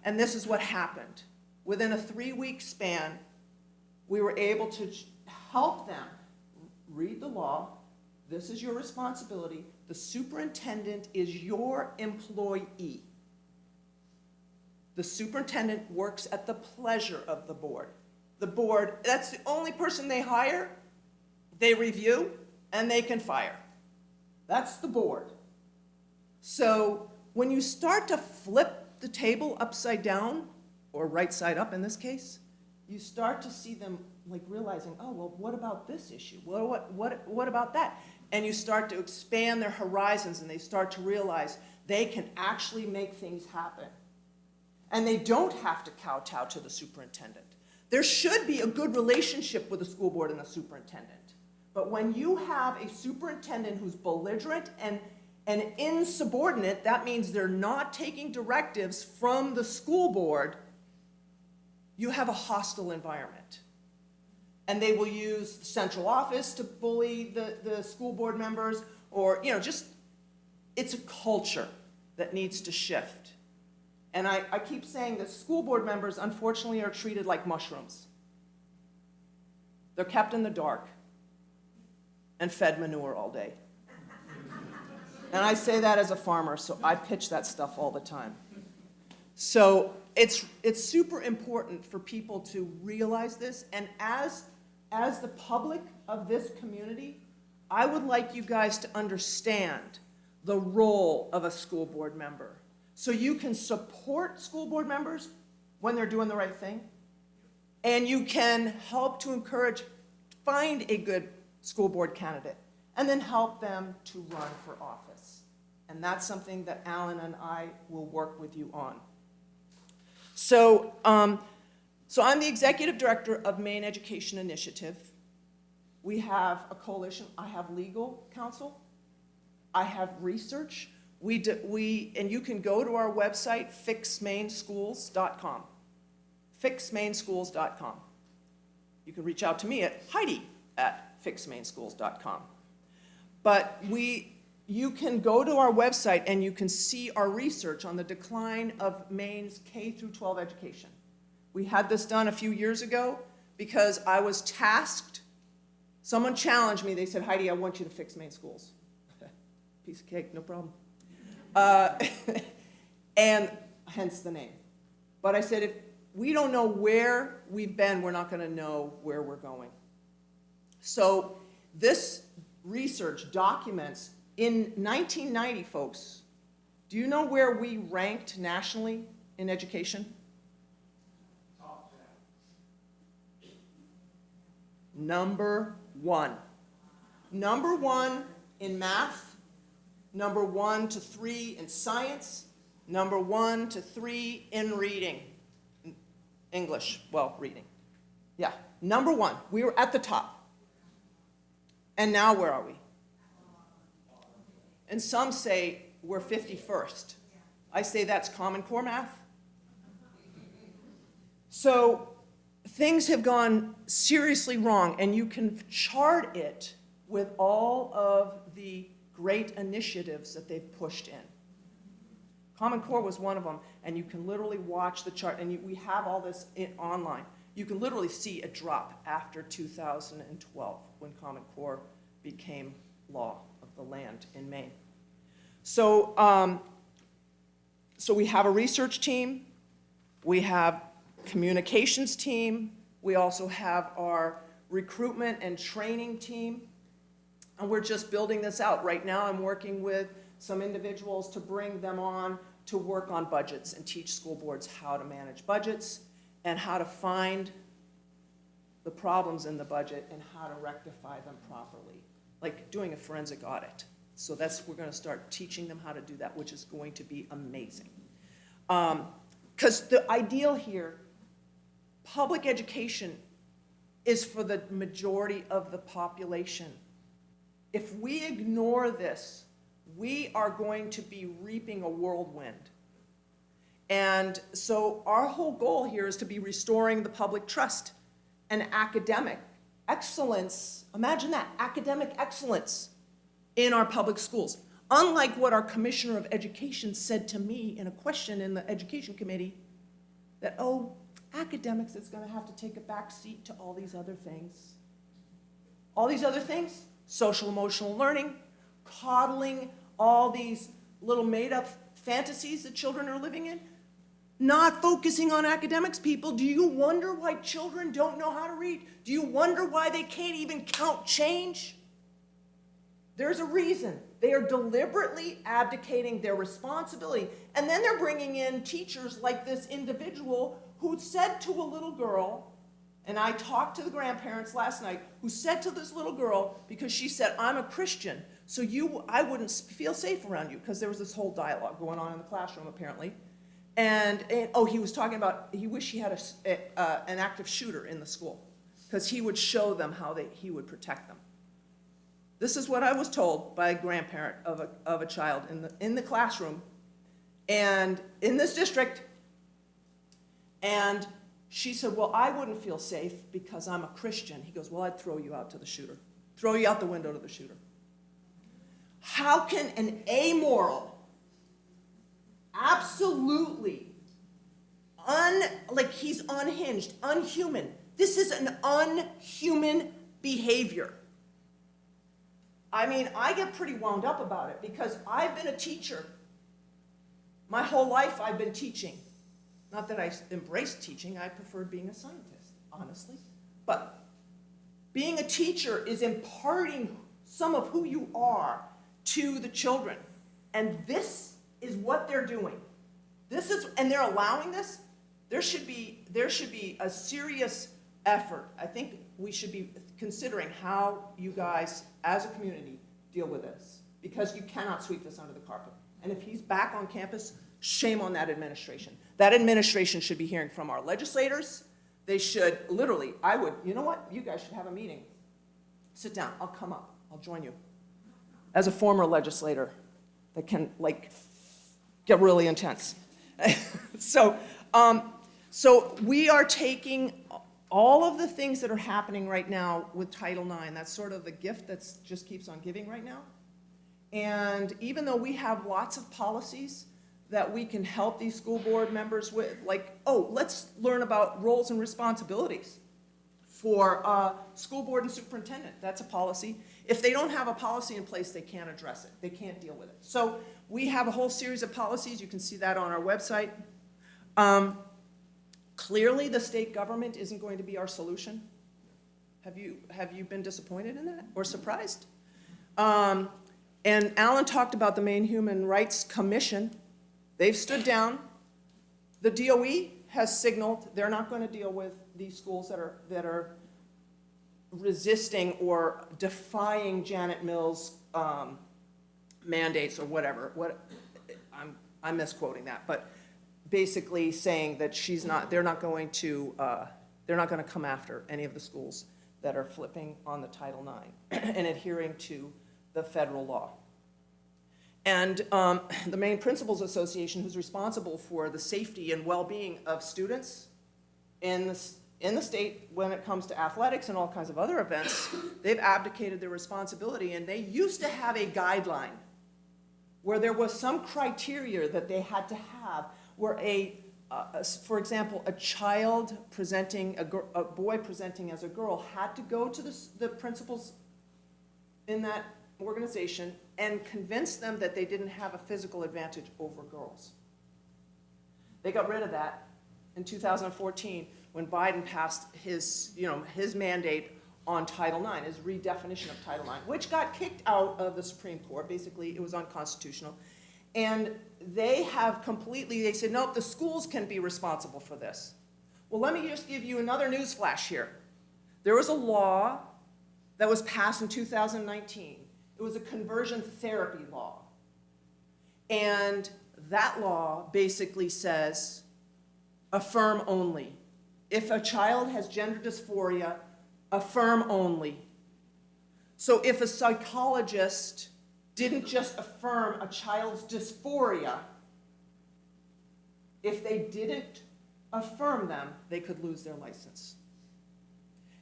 Speaker 7: And this is what happened. Within a 3-week span, we were able to help them read the law. This is your responsibility. The superintendent is your employee. The superintendent works at the pleasure of the board. The board, that's the only person they hire, they review, and they can fire. That's the board. So when you start to flip the table upside down, or right side up in this case, you start to see them like realizing, oh, well, what about this issue? Well, what about that? And you start to expand their horizons, and they start to realize they can actually make things happen. And they don't have to kowtow to the superintendent. There should be a good relationship with the school board and the superintendent. But when you have a superintendent who's belligerent and insubordinate, that means they're not taking directives from the school board, you have a hostile environment. And they will use the central office to bully the school board members, or, you know, just, it's a culture that needs to shift. And I keep saying that school board members, unfortunately, are treated like mushrooms. They're kept in the dark and fed manure all day. And I say that as a farmer, so I pitch that stuff all the time. So it's super important for people to realize this, and as the public of this community, I would like you guys to understand the role of a school board member, so you can support school board members when they're doing the right thing, and you can help to encourage, find a good school board candidate, and then help them to run for office. And that's something that Alan and I will work with you on. So, so I'm the executive director of Maine Education Initiative. We have a coalition. I have legal counsel. I have research. And you can go to our website, fixmaineschools.com. Fixmaineschools.com. You can reach out to me at Heidi@fixmainschools.com. But you can go to our website and you can see our research on the decline of Maine's K through 12 education. We had this done a few years ago because I was tasked, someone challenged me, they said, Heidi, I want you to fix Maine schools. Piece of cake, no problem. And hence the name. But I said, if we don't know where we've been, we're not going to know where we're going. So this research documents in 1990, folks, do you know where we ranked nationally in education?
Speaker 3: Top 10.
Speaker 7: Number 1. Number 1 in math, number 1 to 3 in science, number 1 to 3 in reading. English, well, reading. Yeah, number 1. We were at the top. And now where are we? And some say we're 51st. I say that's Common Core math. So things have gone seriously wrong, and you can chart it with all of the great initiatives that they've pushed in. Common Core was one of them, and you can literally watch the chart, and we have all this online. You can literally see a drop after 2012 when Common Core became law of the land in Maine. So, so we have a research team, we have communications team, we also have our recruitment and training team, and we're just building this out. Right now I'm working with some individuals to bring them on to work on budgets and teach school boards how to manage budgets and how to find the problems in the budget and how to rectify them properly, like doing a forensic audit. So we're going to start teaching them how to do that, which is going to be amazing. Because the ideal here, public education is for the majority of the population. If we ignore this, we are going to be reaping a whirlwind. And so our whole goal here is to be restoring the public trust and academic excellence. Imagine that, academic excellence in our public schools. Unlike what our Commissioner of Education said to me in a question in the Education Committee, that, oh, academics is going to have to take a back seat to all these other things. All these other things, social emotional learning, coddling all these little made-up fantasies that children are living in, not focusing on academics, people. Do you wonder why children don't know how to read? Do you wonder why they can't even count change? There's a reason. They are deliberately abdicating their responsibility. And then they're bringing in teachers like this individual who said to a little girl, and I talked to the grandparents last night, who said to this little girl, because she said, I'm a Christian, so I wouldn't feel safe around you, because there was this whole dialogue going on in the classroom, apparently. And he was talking about, he wished he had an active shooter in the school, because he would show them how he would protect them. This is what I was told by a grandparent of a child in the classroom, and in this district. And she said, well, I wouldn't feel safe because I'm a Christian. He goes, well, I'd throw you out to the shooter. Throw you out the window to the shooter. How can an amoral, absolutely, like he's unhinged, unhuman. This is an unhuman behavior. I mean, I get pretty wound up about it because I've been a teacher. My whole life I've been teaching. Not that I embraced teaching, I preferred being a scientist, honestly. But being a teacher is imparting some of who you are to the children. And this is what they're doing. And they're allowing this. There should be a serious effort. I think we should be considering how you guys, as a community, deal with this. Because you cannot sweep this under the carpet. And if he's back on campus, shame on that administration. That administration should be hearing from our legislators. They should, literally, you know what? You guys should have a meeting. Sit down, I'll come up, I'll join you. As a former legislator that can, get really intense. So we are taking all of the things that are happening right now with Title IX, that's sort of the gift that's just keeps on giving right now. And even though we have lots of policies that we can help these school board members with, like, oh, let's learn about roles and responsibilities for school board and superintendent. That's a policy. If they don't have a policy in place, they can't address it. They can't deal with it. So we have a whole series of policies. You can see that on our website. Clearly, the state government isn't going to be our solution. Have you been disappointed in that or surprised? And Alan talked about the Maine Human Rights Commission. They've stood down. The DOE has signaled they're not going to deal with these schools that are resisting or defying Janet Mills' mandates or whatever. I'm misquoting that, but basically saying that they're not going to come after any of the schools that are flipping on the Title IX and adhering to the federal law. And the Maine Principals Association, who's responsible for the safety and well-being of students in the state when it comes to athletics and all kinds of other events, they've abdicated their responsibility, and they used to have a guideline where there was some criteria that they had to have, where for example, a child presenting, a boy presenting as a girl had to go to the principals in that organization and convince them that they didn't have a physical advantage over girls. They got rid of that in 2014 when Biden passed his mandate on Title IX, his redefinition of Title IX, which got kicked out of the Supreme Court. Basically, it was unconstitutional. And they said, nope, the schools can be responsible for this. Well, let me just give you another news flash here. There was a law that was passed in 2019. It was a conversion therapy law. And that law basically says, affirm only. If a child has gender dysphoria, affirm only. So if a psychologist didn't just affirm a child's dysphoria, if they didn't affirm them, they could lose their license.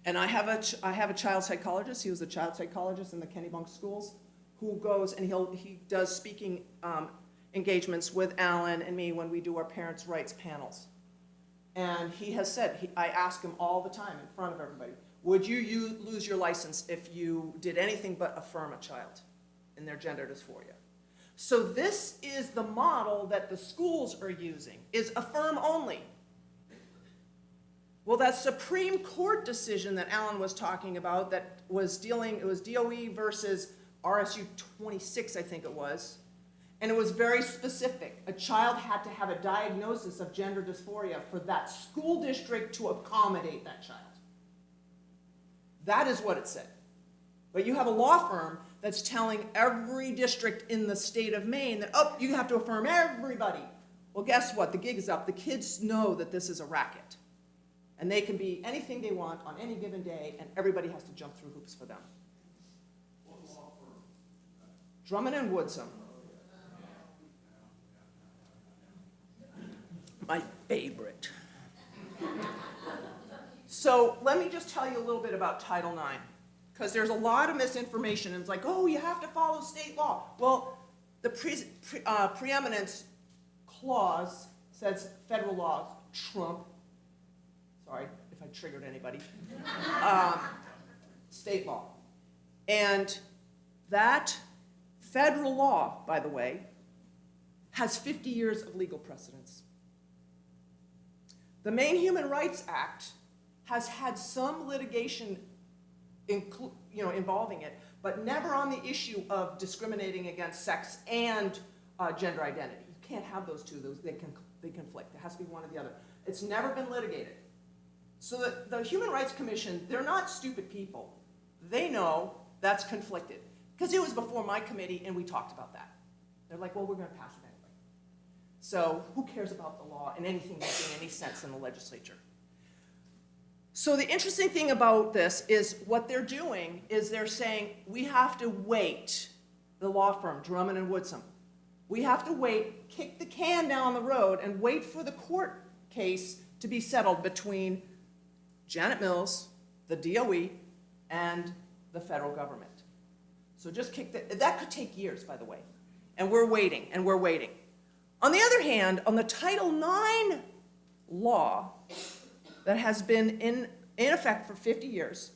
Speaker 7: And I have a child psychologist. He was a child psychologist in the Kennebunk schools who goes and he does speaking engagements with Alan and me when we do our parents' rights panels. And he has said, I ask him all the time in front of everybody, would you lose your license if you did anything but affirm a child in their gender dysphoria? So this is the model that the schools are using, is affirm only. Well, that Supreme Court decision that Alan was talking about that was it was DOE versus RSU 26, I think it was, and it was very specific. A child had to have a diagnosis of gender dysphoria for that school district to accommodate that child. That is what it said. But you have a law firm that's telling every district in the state of Maine that, oh, you have to affirm everybody. Well, guess what? The gig is up. The kids know that this is a racket. And they can be anything they want on any given day, and everybody has to jump through hoops for them.
Speaker 3: What law firm?
Speaker 7: Drummond and Woodson. My favorite. So let me just tell you a little bit about Title IX, because there's a lot of misinformation. And it's like, oh, you have to follow state law. Well, the preeminence clause says federal laws trump, sorry if I triggered anybody, state law. And that federal law, by the way, has 50 years of legal precedence. The Maine Human Rights Act has had some litigation involving it, but never on the issue of discriminating against sex and gender identity. You can't have those two. They conflict. It has to be one or the other. It's never been litigated. So the Human Rights Commission, they're not stupid people. They know that's conflicted, because it was before my committee and we talked about that. They're like, well, we're going to pass it anyway. So who cares about the law and anything making any sense in the legislature? So the interesting thing about this is what they're doing is they're saying, we have to wait, the law firm, Drummond and Woodson, we have to wait, kick the can down the road and wait for the court case to be settled between Janet Mills, the DOE, and the federal government. So just kick that could take years, by the way. And we're waiting, and we're waiting. On the other hand, on the Title IX law that has been in effect for 50 years,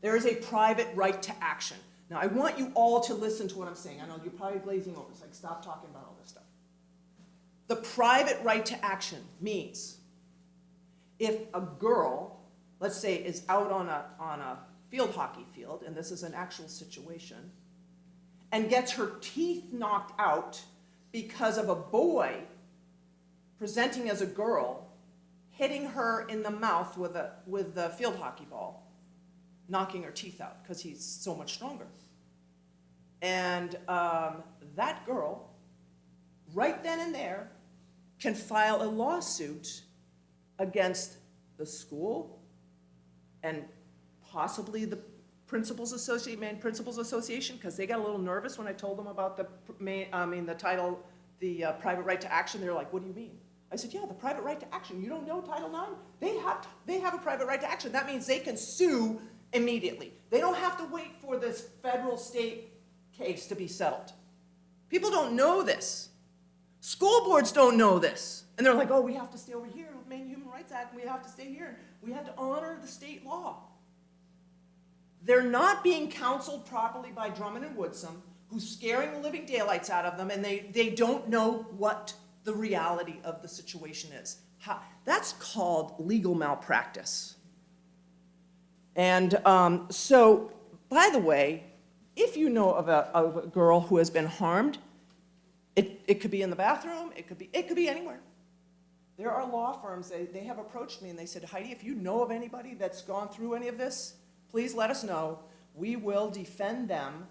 Speaker 7: there is a private right to action. Now, I want you all to listen to what I'm saying. I know you're probably glazing over. It's like, stop talking about all this stuff. The private right to action means if a girl, let's say, is out on a field hockey field, and this is an actual situation, and gets her teeth knocked out because of a boy presenting as a girl hitting her in the mouth with the field hockey ball, knocking her teeth out because he's so much stronger. And that girl, right then and there, can file a lawsuit against the school and possibly the Maine Principals Association, because they got a little nervous when I told them about the private right to action. They're like, "What do you mean?" I said, "Yeah, the private right to action. You don't know Title IX? They have a private right to action. That means they can sue immediately. They don't have to wait for this federal state case to be settled." People don't know this. School boards don't know this. And they're like, "Oh, we have to stay over here, Maine Human Rights Act, and we have to stay here. We have to honor the state law." They're not being counseled properly by Drummond and Woodson, who's scaring the living daylights out of them, and they don't know what the reality of the situation is. That's called legal malpractice. And so, by the way, if you know of a girl who has been harmed, it could be in the bathroom, it could be anywhere. There are law firms, they have approached me and they said, "Heidi, if you know of anybody that's gone through any of this, please let us know. We will defend them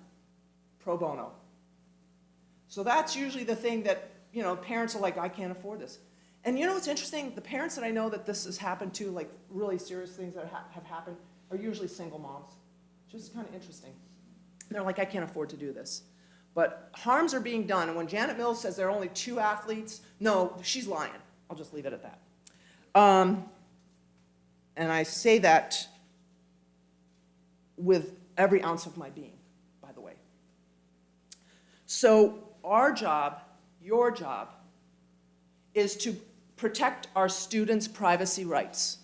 Speaker 7: pro bono." So that's usually the thing that, parents are like, "I can't afford this." And you know what's interesting? The parents that I know that this has happened to, like really serious things that have happened, are usually single moms. Just kind of interesting. They're like, "I can't afford to do this." But harms are being done, and when Janet Mills says there are only 2 athletes, no, she's lying. I'll just leave it at that. And I say that with every ounce of my being, by the way. So our job, your job, is to protect our students' privacy rights.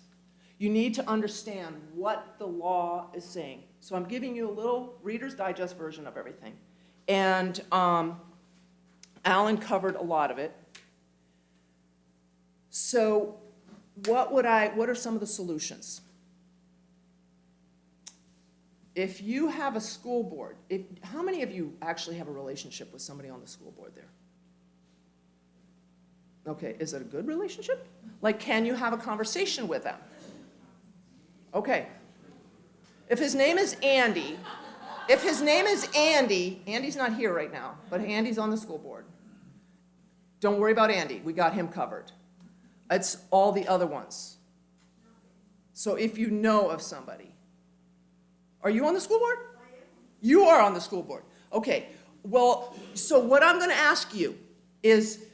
Speaker 7: You need to understand what the law is saying. So I'm giving you a little Reader's Digest version of everything. And Alan covered a lot of it. So what are some of the solutions? If you have a school board, how many of you actually have a relationship with somebody on the school board there? Okay, is it a good relationship? Like, can you have a conversation with them? Okay. If his name is Andy, Andy's not here right now, but Andy's on the school board. Don't worry about Andy, we got him covered. It's all the other ones. So if you know of somebody. Are you on the school board? I am. You are on the school board. Okay. Well, so what I'm going to ask you is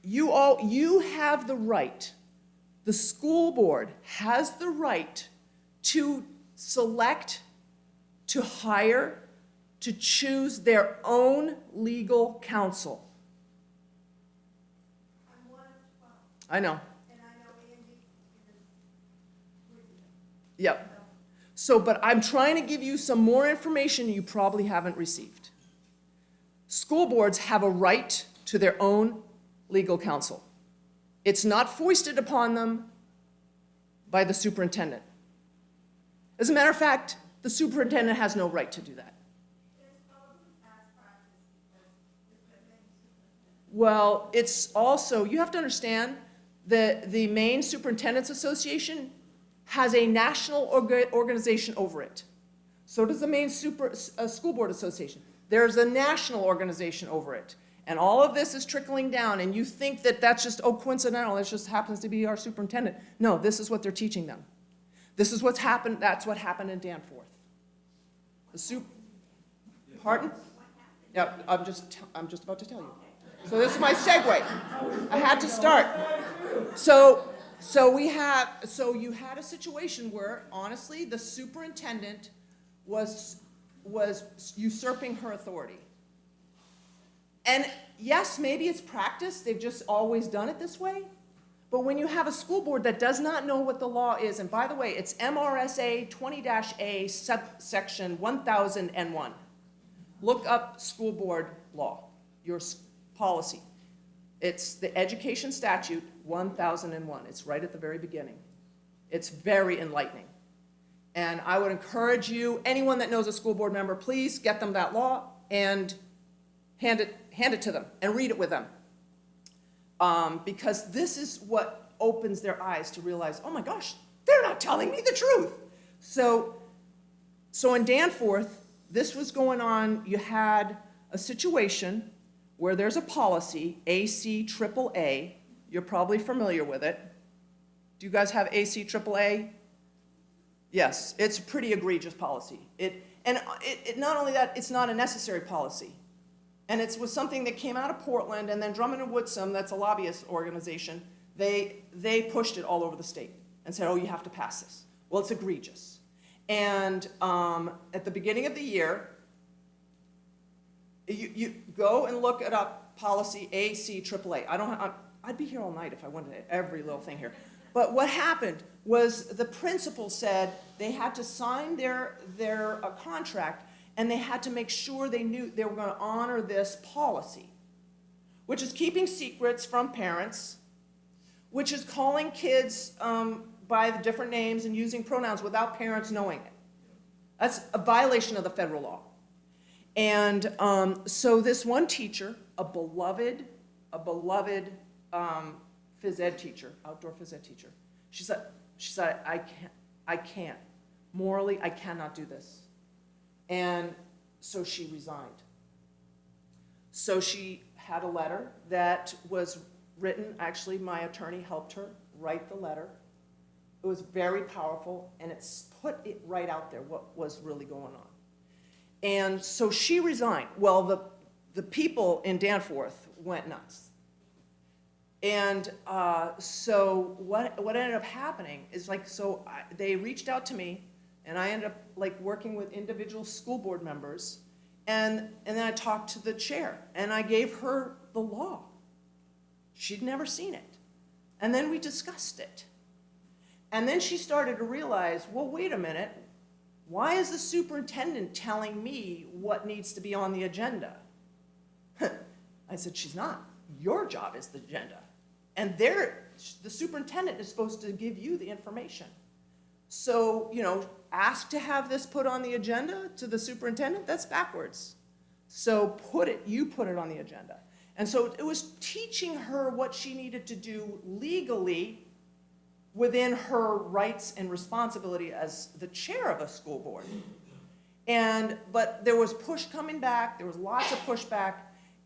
Speaker 7: you have the right, the school board has the right to select, to hire, to choose their own legal counsel.
Speaker 8: I'm one of 12,
Speaker 7: I know.
Speaker 8: and I know Andy is with you.
Speaker 7: Yep. So, but I'm trying to give you some more information you probably haven't received. School boards have a right to their own legal counsel. It's not foisted upon them by the superintendent. As a matter of fact, the superintendent has no right to do that.
Speaker 8: There's probably past practice because the Maine superintendent.
Speaker 7: Well, it's also, you have to understand, the Maine Superintendents Association has a national organization over it. So does the Maine School Board Association. There's a national organization over it. And all of this is trickling down, and you think that that's just, coincidental, it just happens to be our superintendent. No, this is what they're teaching them. This is what's happened, that's what happened in Danforth. Pardon? Yeah, I'm just about to tell you. So this is my segue. I had to start. So So you had a situation where, honestly, the superintendent was usurping her authority. And yes, maybe it's practice, they've just always done it this way. But when you have a school board that does not know what the law is, and by the way, it's MRSA 20-A subsection 1001. Look up school board law, your policy. It's the education statute 1001. It's right at the very beginning. It's very enlightening. And I would encourage you, anyone that knows a school board member, please get them that law and hand it to them and read it with them. Because this is what opens their eyes to realize, oh my gosh, they're not telling me the truth. So in Danforth, this was going on. You had a situation where there's a policy, ACAAA. You're probably familiar with it. Do you guys have ACAAA? Yes, it's a pretty egregious policy. Not only that, it's not a necessary policy. And it was something that came out of Portland, and then Drummond and Woodsum, that's a lobbyist organization, they pushed it all over the state and said, oh, you have to pass this. Well, it's egregious. And at the beginning of the year, you go and look it up, policy ACAAA. I'd be here all night if I went to every little thing here. But what happened was the principal said they had to sign their contract, and they had to make sure they knew they were going to honor this policy, which is keeping secrets from parents, which is calling kids by the different names and using pronouns without parents knowing it. That's a violation of the federal law. And so this one teacher, a beloved phys ed teacher, outdoor phys ed teacher, she said, I can't. Morally, I cannot do this. And so she resigned. So she had a letter that was written, actually my attorney helped her write the letter. It was very powerful, and it's put it right out there what was really going on. And so she resigned. Well, the people in Danforth went nuts. And so what ended up happening is they reached out to me, and I ended up working with individual school board members, and then I talked to the chair, and I gave her the law. She'd never seen it. And then we discussed it. And then she started to realize, well, wait a minute, why is the superintendent telling me what needs to be on the agenda? I said, she's not. Your job is the agenda. And the superintendent is supposed to give you the information. So, ask to have this put on the agenda to the superintendent, that's backwards. So you put it on the agenda. And so it was teaching her what she needed to do legally within her rights and responsibility as the chair of a school board. But there was push coming back, there was lots of pushback,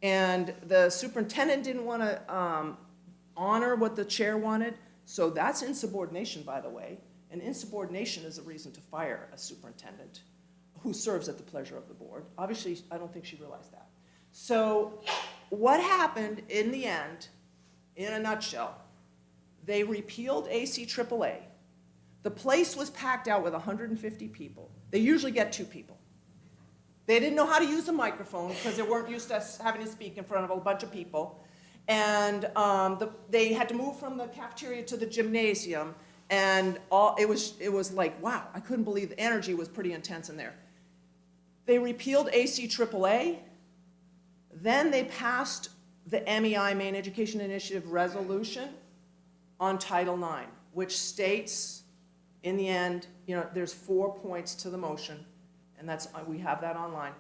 Speaker 7: and the superintendent didn't want to honor what the chair wanted. So that's insubordination, by the way. And insubordination is a reason to fire a superintendent who serves at the pleasure of the board. Obviously, I don't think she realized that. So what happened in the end, in a nutshell, they repealed ACAAA. The place was packed out with 150 people. They usually get 2 people. They didn't know how to use a microphone because they weren't used to having to speak in front of a bunch of people. And they had to move from the cafeteria to the gymnasium. And it was like, wow, I couldn't believe the energy was pretty intense in there. They repealed ACAAA. Then they passed the MEI, Maine Education Initiative resolution on Title IX, which states, in the end, there's 4 points to the motion, and we have that online.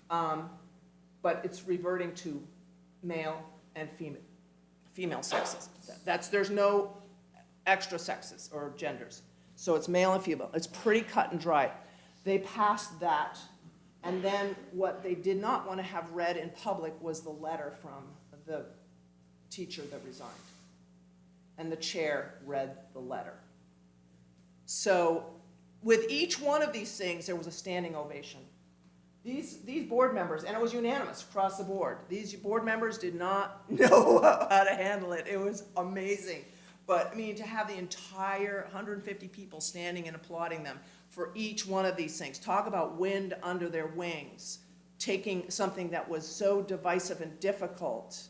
Speaker 7: But it's reverting to male and female sexes. There's no extra sexes or genders. So it's male and female. It's pretty cut and dry. They passed that, and then what they did not want to have read in public was the letter from the teacher that resigned. And the chair read the letter. So with each one of these things, there was a standing ovation. These board members, and it was unanimous across the board, these board members did not know how to handle it. It was amazing. But, I mean, to have the entire 150 people standing and applauding them for each one of these things, talk about wind under their wings, taking something that was so divisive and difficult,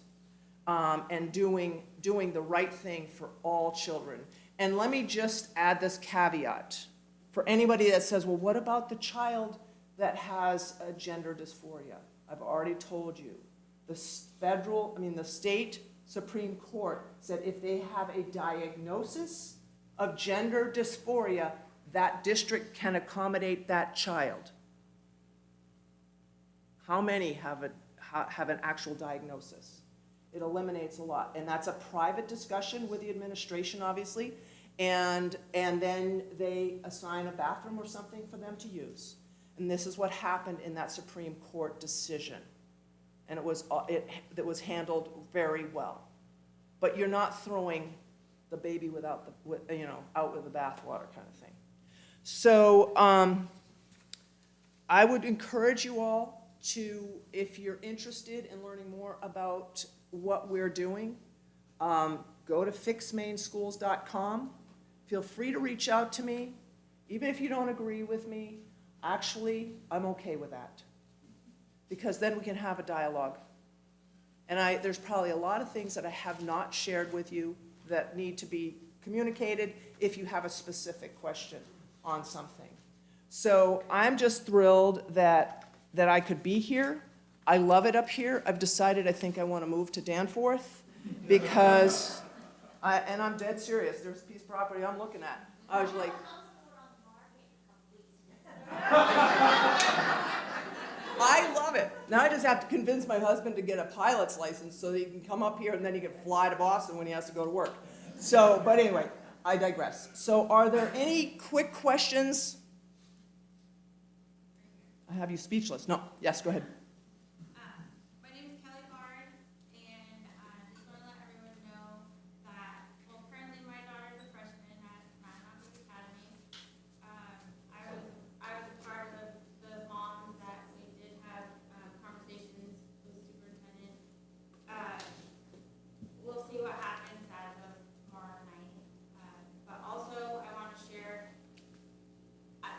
Speaker 7: and doing the right thing for all children. And let me just add this caveat. For anybody that says, well, what about the child that has a gender dysphoria? I've already told you, the state Supreme Court said if they have a diagnosis of gender dysphoria, that district can accommodate that child. How many have an actual diagnosis? It eliminates a lot, and that's a private discussion with the administration, obviously, and then they assign a bathroom or something for them to use. And this is what happened in that Supreme Court decision. And it was handled very well. But you're not throwing the baby out with the bathwater kind of thing. So I would encourage you all to, if you're interested in learning more about what we're doing, go to fixmainschools.com. Feel free to reach out to me, even if you don't agree with me. Actually, I'm okay with that, because then we can have a dialogue. And there's probably a lot of things that I have not shared with you that need to be communicated if you have a specific question on something. So I'm just thrilled that I could be here. I love it up here. I've decided I think I want to move to Danforth because, and I'm dead serious, there's a piece of property I'm looking at. I was like, I love it. Now I just have to convince my husband to get a pilot's license so that he can come up here and then he can fly to Boston when he has to go to work. So, but anyway, I digress. So are there any quick questions? I have you speechless. No, yes, go ahead.
Speaker 8: My name is Kelly Bard, and just want to let everyone know that, well, currently my daughter is a freshman at Maine Academy. I was a part of the moms that we did have conversations with the superintendent. We'll see what happens as of tomorrow night. But also, I want to share,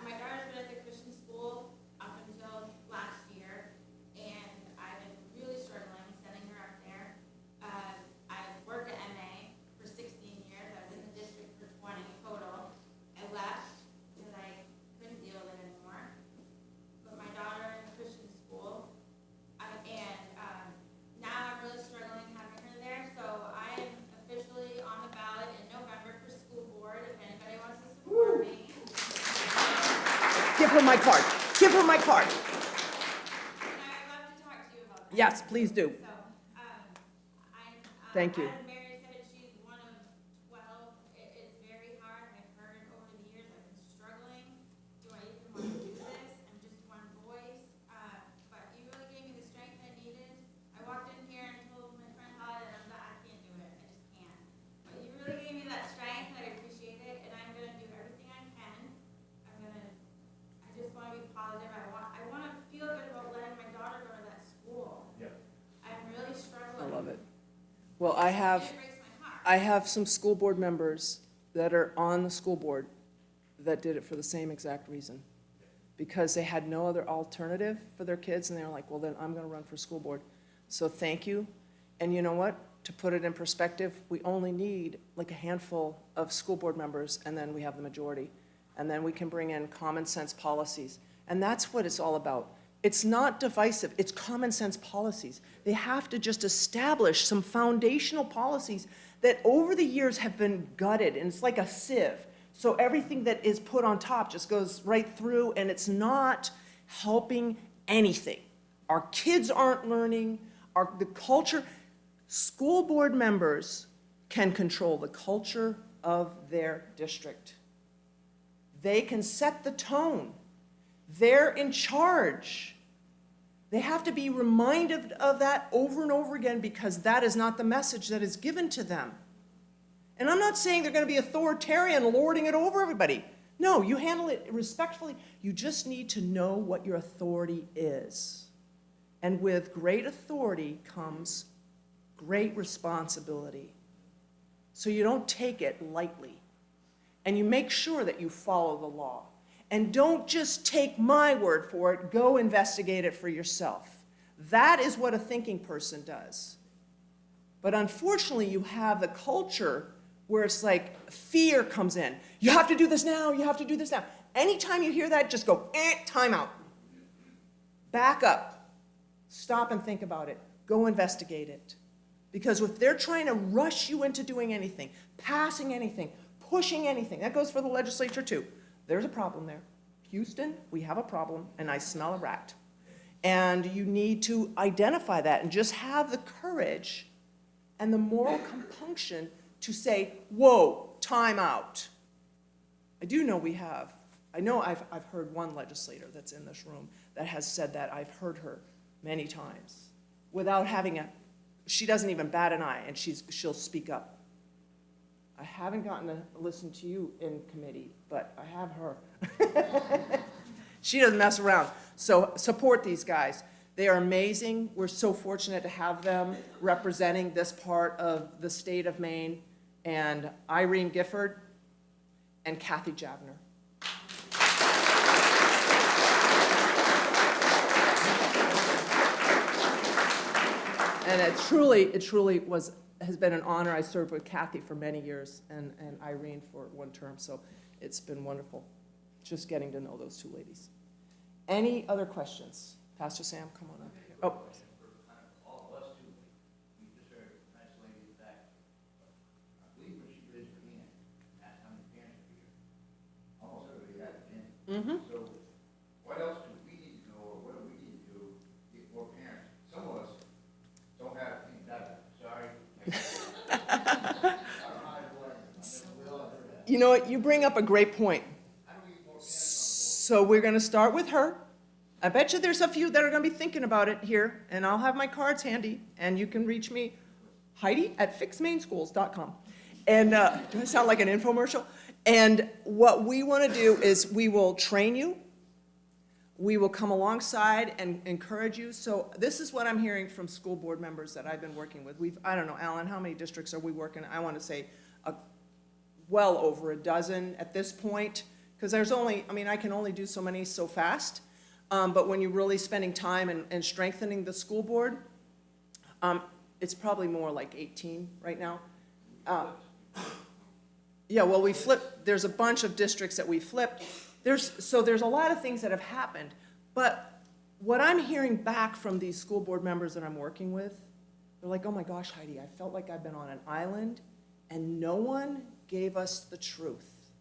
Speaker 8: my daughter's been at the Christian school up until last year, and I've been really struggling sending her up there. I've worked at MA for 16 years. I was in the district for 20 total. I left because I couldn't deal with it anymore. But my daughter in the Christian school, now I'm really struggling having her there. So I am officially on the ballot in November for school board. If anybody wants to support me.
Speaker 7: Give her my card. Give her my card.
Speaker 8: And I would love to talk to you about that.
Speaker 7: Yes, please do.
Speaker 8: So,
Speaker 7: Thank you.
Speaker 8: as Mary said, she's one of 12. It's very hard. I've heard over the years. I've been struggling. Do I even want to do this? I'm just one voice. But you really gave me the strength I needed. I walked in here and told my friend Heidi that I can't do it. I just can't. But you really gave me that strength. I appreciate it, and I'm going to do everything I can. I just want to be positive. I want to feel good about letting my daughter go to that school.
Speaker 1: Yeah.
Speaker 8: I'm really struggling.
Speaker 7: I love it. Well, I have.
Speaker 8: It breaks my heart.
Speaker 7: I have some school board members that are on the school board that did it for the same exact reason. Because they had no other alternative for their kids, and they were like, well, then I'm going to run for school board. So thank you. And you know what? To put it in perspective, we only need like a handful of school board members, and then we have the majority. And then we can bring in common sense policies. And that's what it's all about. It's not divisive, it's common sense policies. They have to just establish some foundational policies that over the years have been gutted, and it's like a sieve. So everything that is put on top just goes right through, and it's not helping anything. Our kids aren't learning, the culture. School board members can control the culture of their district. They can set the tone. They're in charge. They have to be reminded of that over and over again because that is not the message that is given to them. And I'm not saying they're going to be authoritarian, lording it over everybody. No, you handle it respectfully. You just need to know what your authority is. And with great authority comes great responsibility. So you don't take it lightly. And you make sure that you follow the law. And don't just take my word for it, go investigate it for yourself. That is what a thinking person does. But unfortunately, you have the culture where it's like fear comes in. You have to do this now, you have to do this now. Anytime you hear that, just go, time out. Back up. Stop and think about it. Go investigate it. Because if they're trying to rush you into doing anything, passing anything, pushing anything, that goes for the legislature too. There's a problem there. Houston, we have a problem, and I smell a rat. And you need to identify that and just have the courage and the moral compunction to say, whoa, time out. I do know we have. I know I've heard one legislator that's in this room that has said that. I've heard her many times without having she doesn't even bat an eye, and she'll speak up. I haven't gotten to listen to you in committee, but I have her. She doesn't mess around. So support these guys. They are amazing. We're so fortunate to have them representing this part of the state of Maine, and Irene Gifford and Kathy Javner. And it truly has been an honor. I served with Kathy for many years and Irene for one term, so it's been wonderful just getting to know those two ladies. Any other questions? Pastor Sam, come on up here. Oh.
Speaker 5: All of us too. We just heard a nice lady back. I believe when she raised her hand, asked how many parents were here. Almost everybody had a hand.
Speaker 7: Mm-hmm.
Speaker 5: So what else do we need to know, or what do we need to do to get more parents? Some of us don't have things that, sorry. I don't know how to do it. I never will, I never have.
Speaker 7: You know what? You bring up a great point.
Speaker 5: How do we get more parents
Speaker 7: So we're going to start with her. I bet you there's a few that are going to be thinking about it here, and I'll have my cards handy, and you can reach me, Heidi at fixmainschools.com. And do I sound like an infomercial? And what we want to do is we will train you. We will come alongside and encourage you. So this is what I'm hearing from school board members that I've been working with. I don't know, Alan, how many districts are we working? I want to say well over a dozen at this point, because there's only, I can only do so many so fast. But when you're really spending time and strengthening the school board, it's probably more like 18 right now. Yeah, well, we flipped. There's a bunch of districts that we flipped. There's a lot of things that have happened. But what I'm hearing back from these school board members that I'm working with, they're like, oh my gosh, Heidi, I felt like I've been on an island and no one gave us the truth.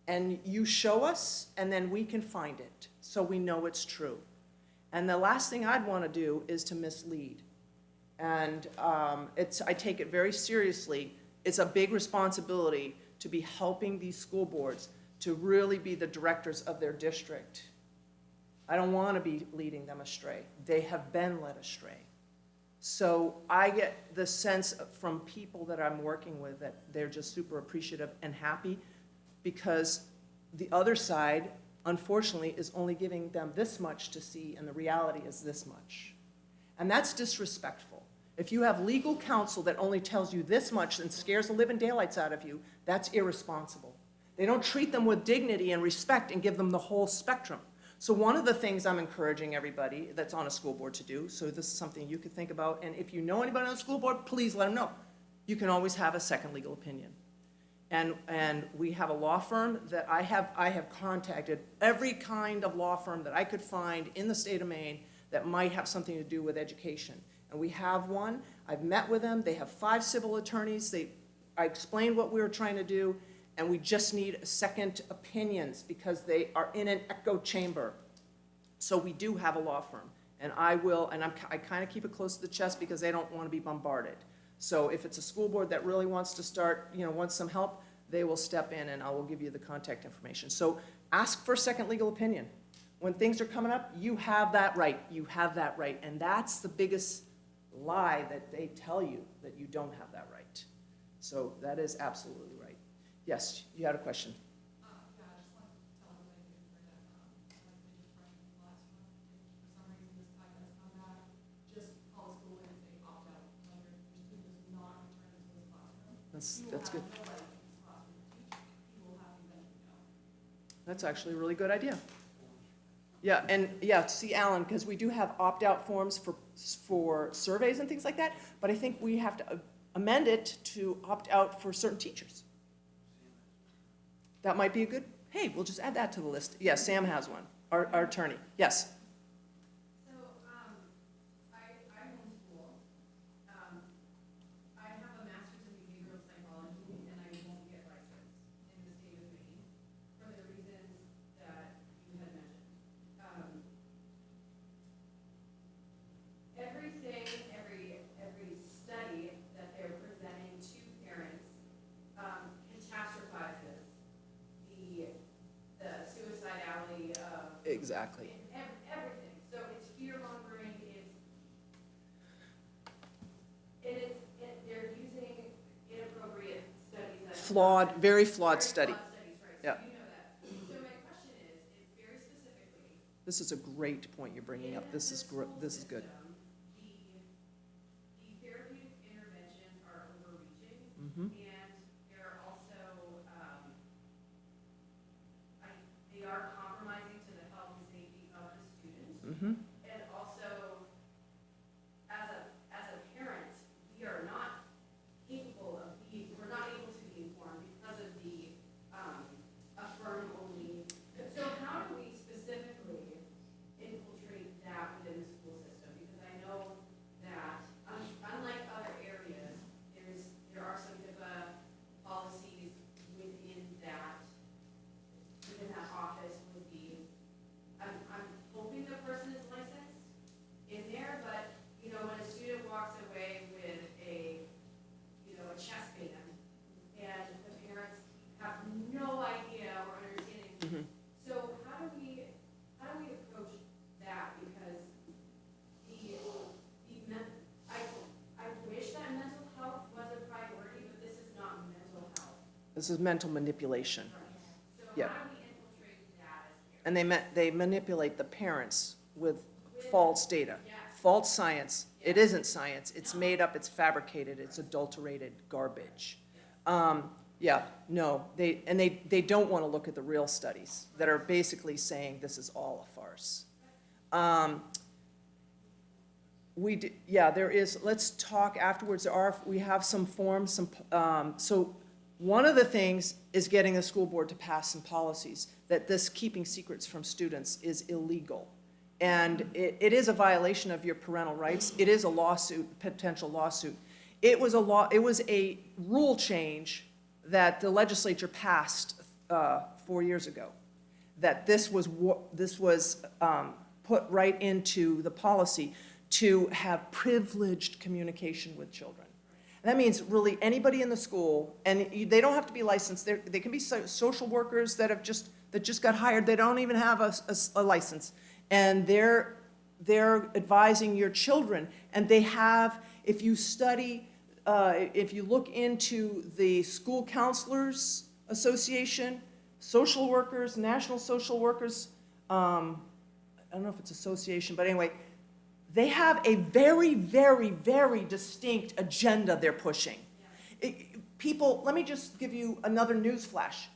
Speaker 7: And you show us, and then we can find it, so we know it's true. And the last thing I'd want to do is to mislead. And I take it very seriously. It's a big responsibility to be helping these school boards to really be the directors of their district. I don't want to be leading them astray. They have been led astray. So I get the sense from people that I'm working with that they're just super appreciative and happy, because the other side, unfortunately, is only giving them this much to see, and the reality is this much. And that's disrespectful. If you have legal counsel that only tells you this much and scares the living daylights out of you, that's irresponsible. They don't treat them with dignity and respect and give them the whole spectrum. So one of the things I'm encouraging everybody that's on a school board to do, so this is something you could think about, and if you know anybody on the school board, please let them know. You can always have a second legal opinion. And we have a law firm that I have contacted every kind of law firm that I could find in the state of Maine that might have something to do with education. And we have one. I've met with them. They have 5 civil attorneys. I explained what we were trying to do, and we just need second opinions because they are in an echo chamber. So we do have a law firm, and I kind of keep it close to the chest because they don't want to be bombarded. So if it's a school board that really wants to start, wants some help, they will step in and I will give you the contact information. So ask for a second legal opinion. When things are coming up, you have that right. You have that right. And that's the biggest lie that they tell you, that you don't have that right. So that is absolutely right. Yes, you had a question.
Speaker 9: Yeah, I just want to tell everybody to forget, like they just tried last month. If for some reason this time does come back, just call the school and say opt out. Like your student does not return to this classroom.
Speaker 7: No, That's good. That's actually a really good idea. Yeah, and yeah, see, Alan, because we do have opt-out forms for surveys and things like that, but I think we have to amend it to opt out for certain teachers. That might be a good, hey, we'll just add that to the list. Yes, Sam has one, our attorney. Yes.
Speaker 10: So, I homeschool. I have a master's in behavioral psychology, and I won't get licensed in the state of Maine for the reasons that you had mentioned. Everything, every study that they're presenting to parents catastrophizes the suicidality of
Speaker 7: Exactly.
Speaker 10: everything. So it's fear-mongering, they're using inappropriate studies.
Speaker 7: Very flawed study.
Speaker 10: Very flawed studies, right,
Speaker 7: Yeah.
Speaker 10: so you know that. So my question is very specifically.
Speaker 7: This is a great point you're bringing up. This is good.
Speaker 10: The therapeutic interventions are overreaching,
Speaker 7: Mhm.
Speaker 10: and they're also, they are compromising to the health and safety of the student.
Speaker 7: Mhm.
Speaker 10: And also, as a parent, we are not capable of we're not able to be informed because of the, affirm only. So how do we specifically infiltrate that within the school system? Because I know that, unlike other areas, there are some HIPAA policies within that office would be, I'm hoping the person is licensed in there, but, when a student walks away with a chest pain, and the parents have no idea or understanding. So how do we approach that? Because I wish that mental health was a priority, but this is not mental health.
Speaker 7: This is mental manipulation.
Speaker 10: So
Speaker 7: Yeah.
Speaker 10: how do we infiltrate that as parents?
Speaker 7: And they manipulate the parents with false data,
Speaker 10: Yeah.
Speaker 7: false science. It isn't science. It's made up, it's fabricated, it's adulterated garbage. Yeah, no, they don't want to look at the real studies that are basically saying this is all a farce. There is, let's talk afterwards. We have some forms, so one of the things is getting the school board to pass some policies that this keeping secrets from students is illegal. And it is a violation of your parental rights. It is a lawsuit, potential lawsuit. It was a rule change that the legislature passed 4 years ago. That this was put right into the policy to have privileged communication with children. And that means really anybody in the school, and they don't have to be licensed. They can be social workers that just got hired. They don't even have a license. And they're advising your children, and they have, if you study, if you look into the School Counselors Association, social workers, National Social Workers, I don't know if it's association, but anyway, they have a very, very, very distinct agenda they're pushing. People, let me just give you another news flash.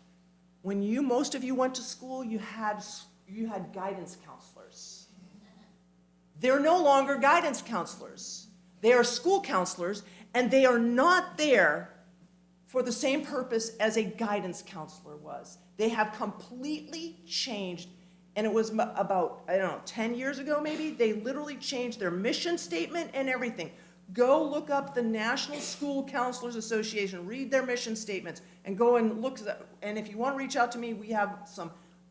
Speaker 7: When most of you went to school, you had guidance counselors. They're no longer guidance counselors. They are school counselors, and they are not there for the same purpose as a guidance counselor was. They have completely changed, and it was about, 10 years ago maybe, they literally changed their mission statement and everything. Go look up the National School Counselors Association, read their mission statements, and go and look, and if you want to reach out to me, we have some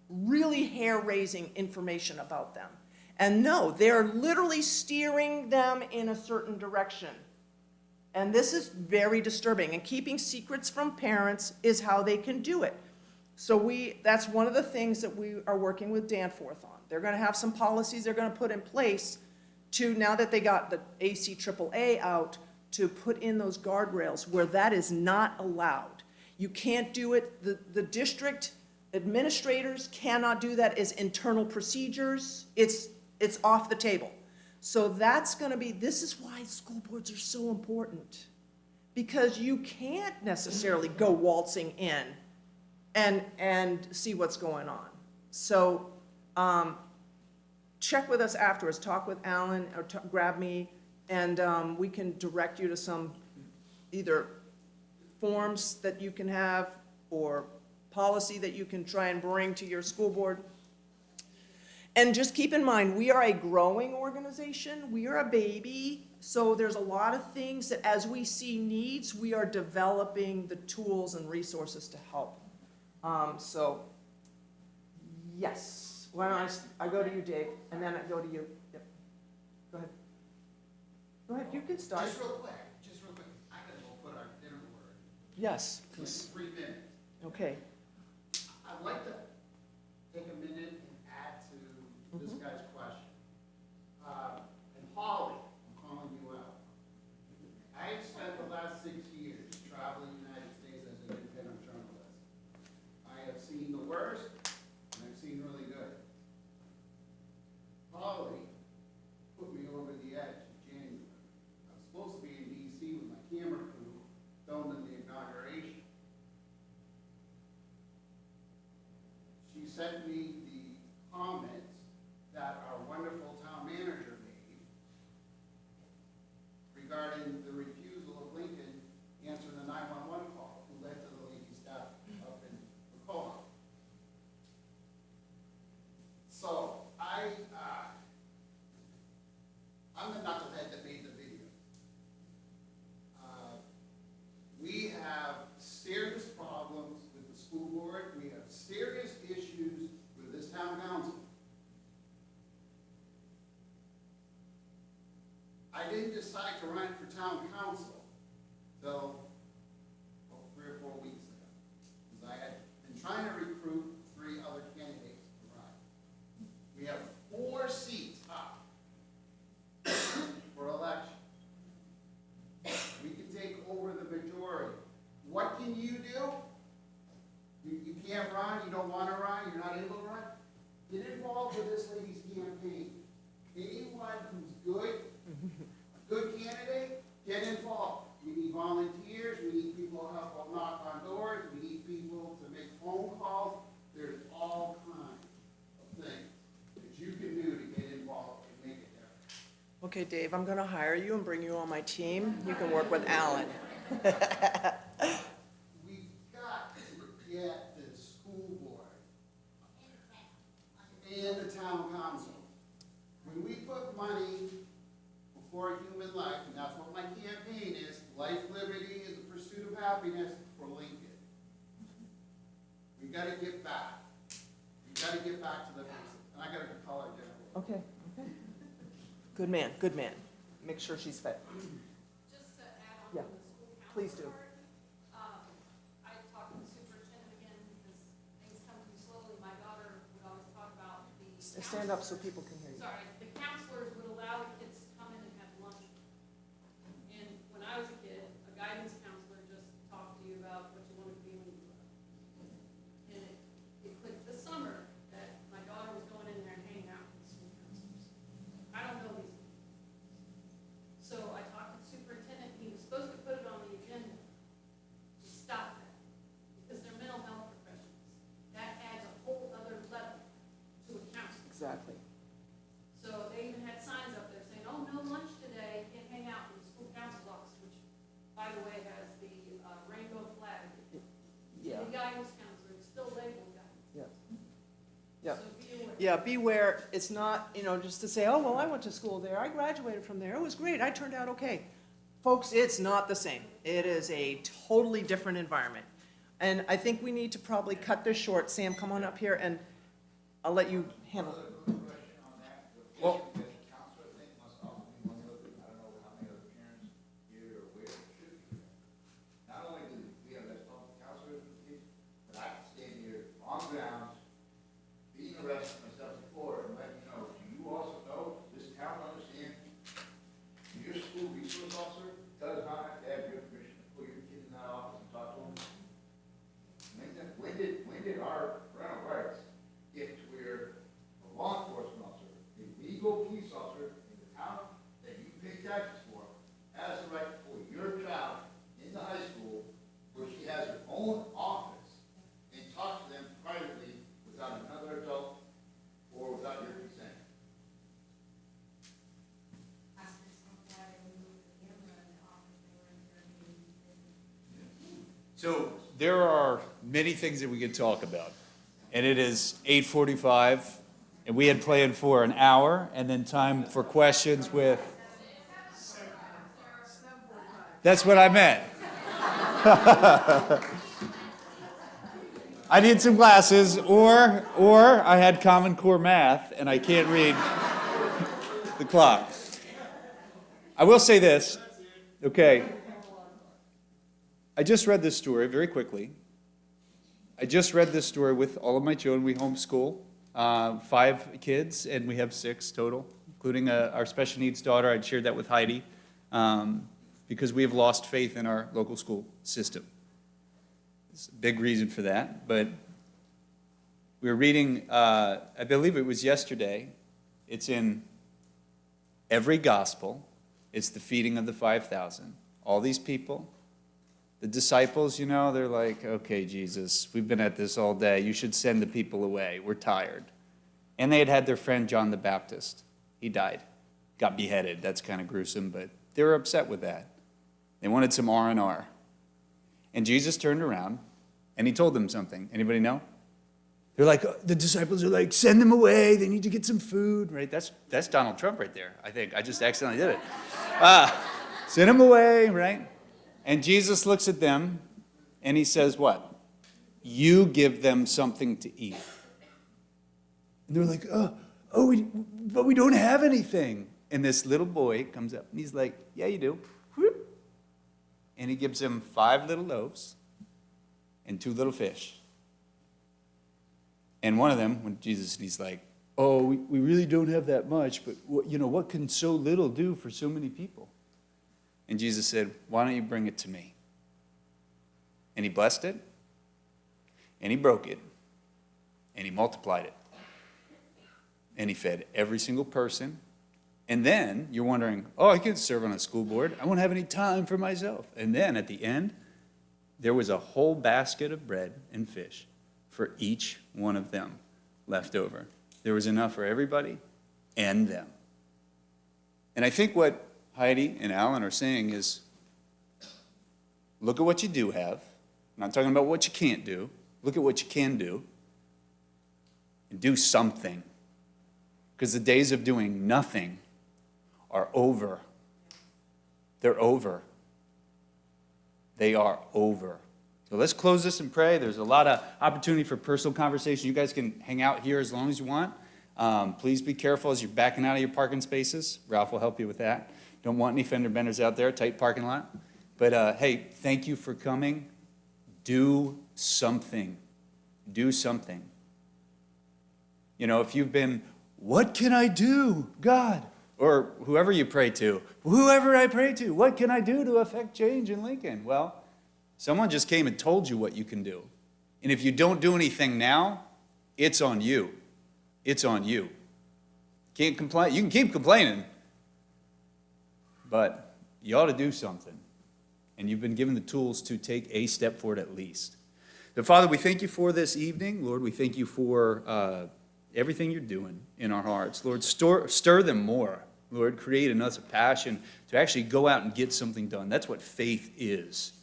Speaker 7: really hair-raising information about them. And no, they're literally steering them in a certain direction. And this is very disturbing, and keeping secrets from parents is how they can do it. So that's one of the things that we are working with Danforth on. They're going to have some policies they're going to put in place to, now that they got the ACAAA out, to put in those guardrails where that is not allowed. You can't do it, the district administrators cannot do that as internal procedures. It's off the table. So that's going to be, this is why school boards are so important. because you can't necessarily go waltzing in and see what's going on. So, check with us afterwards, talk with Alan, or grab me, and we can direct you to some either forms that you can have or policy that you can try and bring to your school board. And just keep in mind, we are a growing organization, we are a baby, so there's a lot of things that as we see needs, we are developing the tools and resources to help. So, yes, why don't I go to you, Dave, and then I go to you. Yep. Go ahead. Go ahead, you can start.
Speaker 3: Just real quick, I gotta go put our dinner order.
Speaker 7: Yes,
Speaker 3: Just 3 minutes.
Speaker 7: okay.
Speaker 3: I'd like to take a minute and add to this guy's question. And Holly, I'm calling you out. I have spent the last 6 years traveling the United States as an independent journalist. I have seen the worst, and I've seen really good. Holly put me over the edge in January. I was supposed to be in DC with my camera crew filming the inauguration. She sent me the comments that our wonderful town manager made regarding the refusal of Lincoln answering the 911 call, who led to the lady's death up in Tacoma. So I'm the knucklehead that made the video. We have serious problems with the school board. We have serious issues with this town council. I didn't decide to run for town council till 3 or 4 weeks ago, because I had been trying to recruit 3 other candidates to run. We have 4 seats up for election. We can take over the majority. What can you do? You can't run, you don't want to run, you're not able to run? Get involved with this lady's campaign. Anyone who's good, a good candidate, get involved. We need volunteers, we need people to help knock on doors, we need people to make phone calls. There's all kinds of things that you can do to get involved and make a difference.
Speaker 7: Okay, Dave, I'm gonna hire you and bring you on my team. You can work with Alan.
Speaker 3: We've got to get the school board and the town council. When we put money before human life, and that's what my campaign is, life, liberty, and the pursuit of happiness for Lincoln. We gotta get back. We gotta get back to the basics. And I gotta call our general.
Speaker 7: Okay, okay. Good man, good man. Make sure she's fed.
Speaker 6: Just to add on
Speaker 7: Yeah,
Speaker 6: to the school council
Speaker 7: please do.
Speaker 6: part, I talked to the superintendent again, because things come to me slowly. My daughter would always talk about the.
Speaker 7: Stand up so people can hear you.
Speaker 6: Sorry, the counselors would allow the kids to come in and have lunch. And when I was a kid, a guidance counselor just talked to you about what you wanted to be when you grew up. And it clicked this summer that my daughter was going in there and hanging out with the school counselors. I don't know these people. So I talked to the superintendent, he was supposed to put it on the agenda to stop that, because they're mental health professionals. That adds a whole other level to a counselor.
Speaker 7: Exactly.
Speaker 6: So they even had signs up there saying, oh, no lunch today, can't hang out in the school council office, which, by the way, has the rainbow flag.
Speaker 7: Yeah,
Speaker 6: The guidance counselor, it's still labeled guidance.
Speaker 7: yes. Yeah.
Speaker 6: So be aware.
Speaker 7: Yeah, beware, it's not, just to say, oh, well, I went to school there, I graduated from there, it was great, I turned out okay. Folks, it's not the same. It is a totally different environment. And I think we need to probably cut this short. Sam, come on up here, and I'll let you handle it.
Speaker 5: Another quick question on that. The
Speaker 7: Well-
Speaker 5: issue that the counselor, I think, must also be one of the, I don't know how many other parents here are aware, should be aware. Not only do we have that public counselors with kids, but I can stand here on grounds, being arrested myself before, and let you know, do you also know, this town understands, your school resource officer does not have to have your permission to pull your kid in that office and talk to them? When did our parental rights get to where a law enforcement officer, a legal police officer in the town that you pay taxes for, has the right to pull your child in
Speaker 1: So there are many things that we could talk about. And it is 8:45, and we had planned for an hour, and then time for questions with... That's what I meant. I need some glasses, or I had Common Core math, and I can't read the clock. I will say this, okay. I just read this story very quickly. I just read this story with all of my children. We homeschool 5 kids, and we have 6 total, including our special needs daughter. I shared that with Heidi because we have lost faith in our local school system. It's a big reason for that, but we were reading, I believe it was yesterday, it's in every gospel, it's the feeding of the 5,000. All these people, the disciples, you know, they're like, okay, Jesus, we've been at this all day. You should send the people away. We're tired. And they had their friend John the Baptist. He died, got beheaded. That's kind of gruesome, but they were upset with that. They wanted some R&R. And Jesus turned around, and he told them something. Anybody know? They're like, the disciples are like, send them away. They need to get some food, right? That's Donald Trump right there, I think. I just accidentally did it. Send them away, right? And Jesus looks at them, and he says what? You give them something to eat. And they're like, but we don't have anything. And this little boy comes up, and he's like, yeah, you do. Whoop. And he gives them 5 little loaves and 2 little fish. And one of them, when he's like, oh, we really don't have that much, but what can so little do for so many people? And Jesus said, why don't you bring it to me? And he blessed it, and he broke it, and he multiplied it. And he fed every single person. And then you're wondering, I can't serve on a school board. I won't have any time for myself. And then at the end, there was a whole basket of bread and fish for each one of them left over. There was enough for everybody and them. And I think what Heidi and Alan are saying is, look at what you do have. I'm not talking about what you can't do. Look at what you can do. And do something. Because the days of doing nothing are over. They're over. They are over. So let's close this and pray. There's a lot of opportunity for personal conversation. You guys can hang out here as long as you want. Please be careful as you're backing out of your parking spaces. Ralph will help you with that. Don't want any fender benders out there, tight parking lot. But hey, thank you for coming. Do something. Do something. If you've been, what can I do, God? Or whoever you pray to, whoever I pray to, what can I do to affect change in Lincoln? Well, someone just came and told you what you can do. And if you don't do anything now, it's on you. It's on you. Can't complain. You can keep complaining, but you ought to do something. And you've been given the tools to take a step forward at least. So, Father, we thank you for this evening. Lord, we thank you for everything you're doing in our hearts. Lord, stir them more. Lord, create in us a passion to actually go out and get something done. That's what faith is.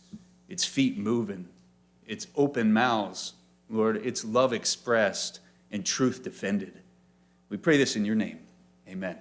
Speaker 1: It's feet moving. It's open mouths. Lord, it's love expressed and truth defended. We pray this in your name. Amen.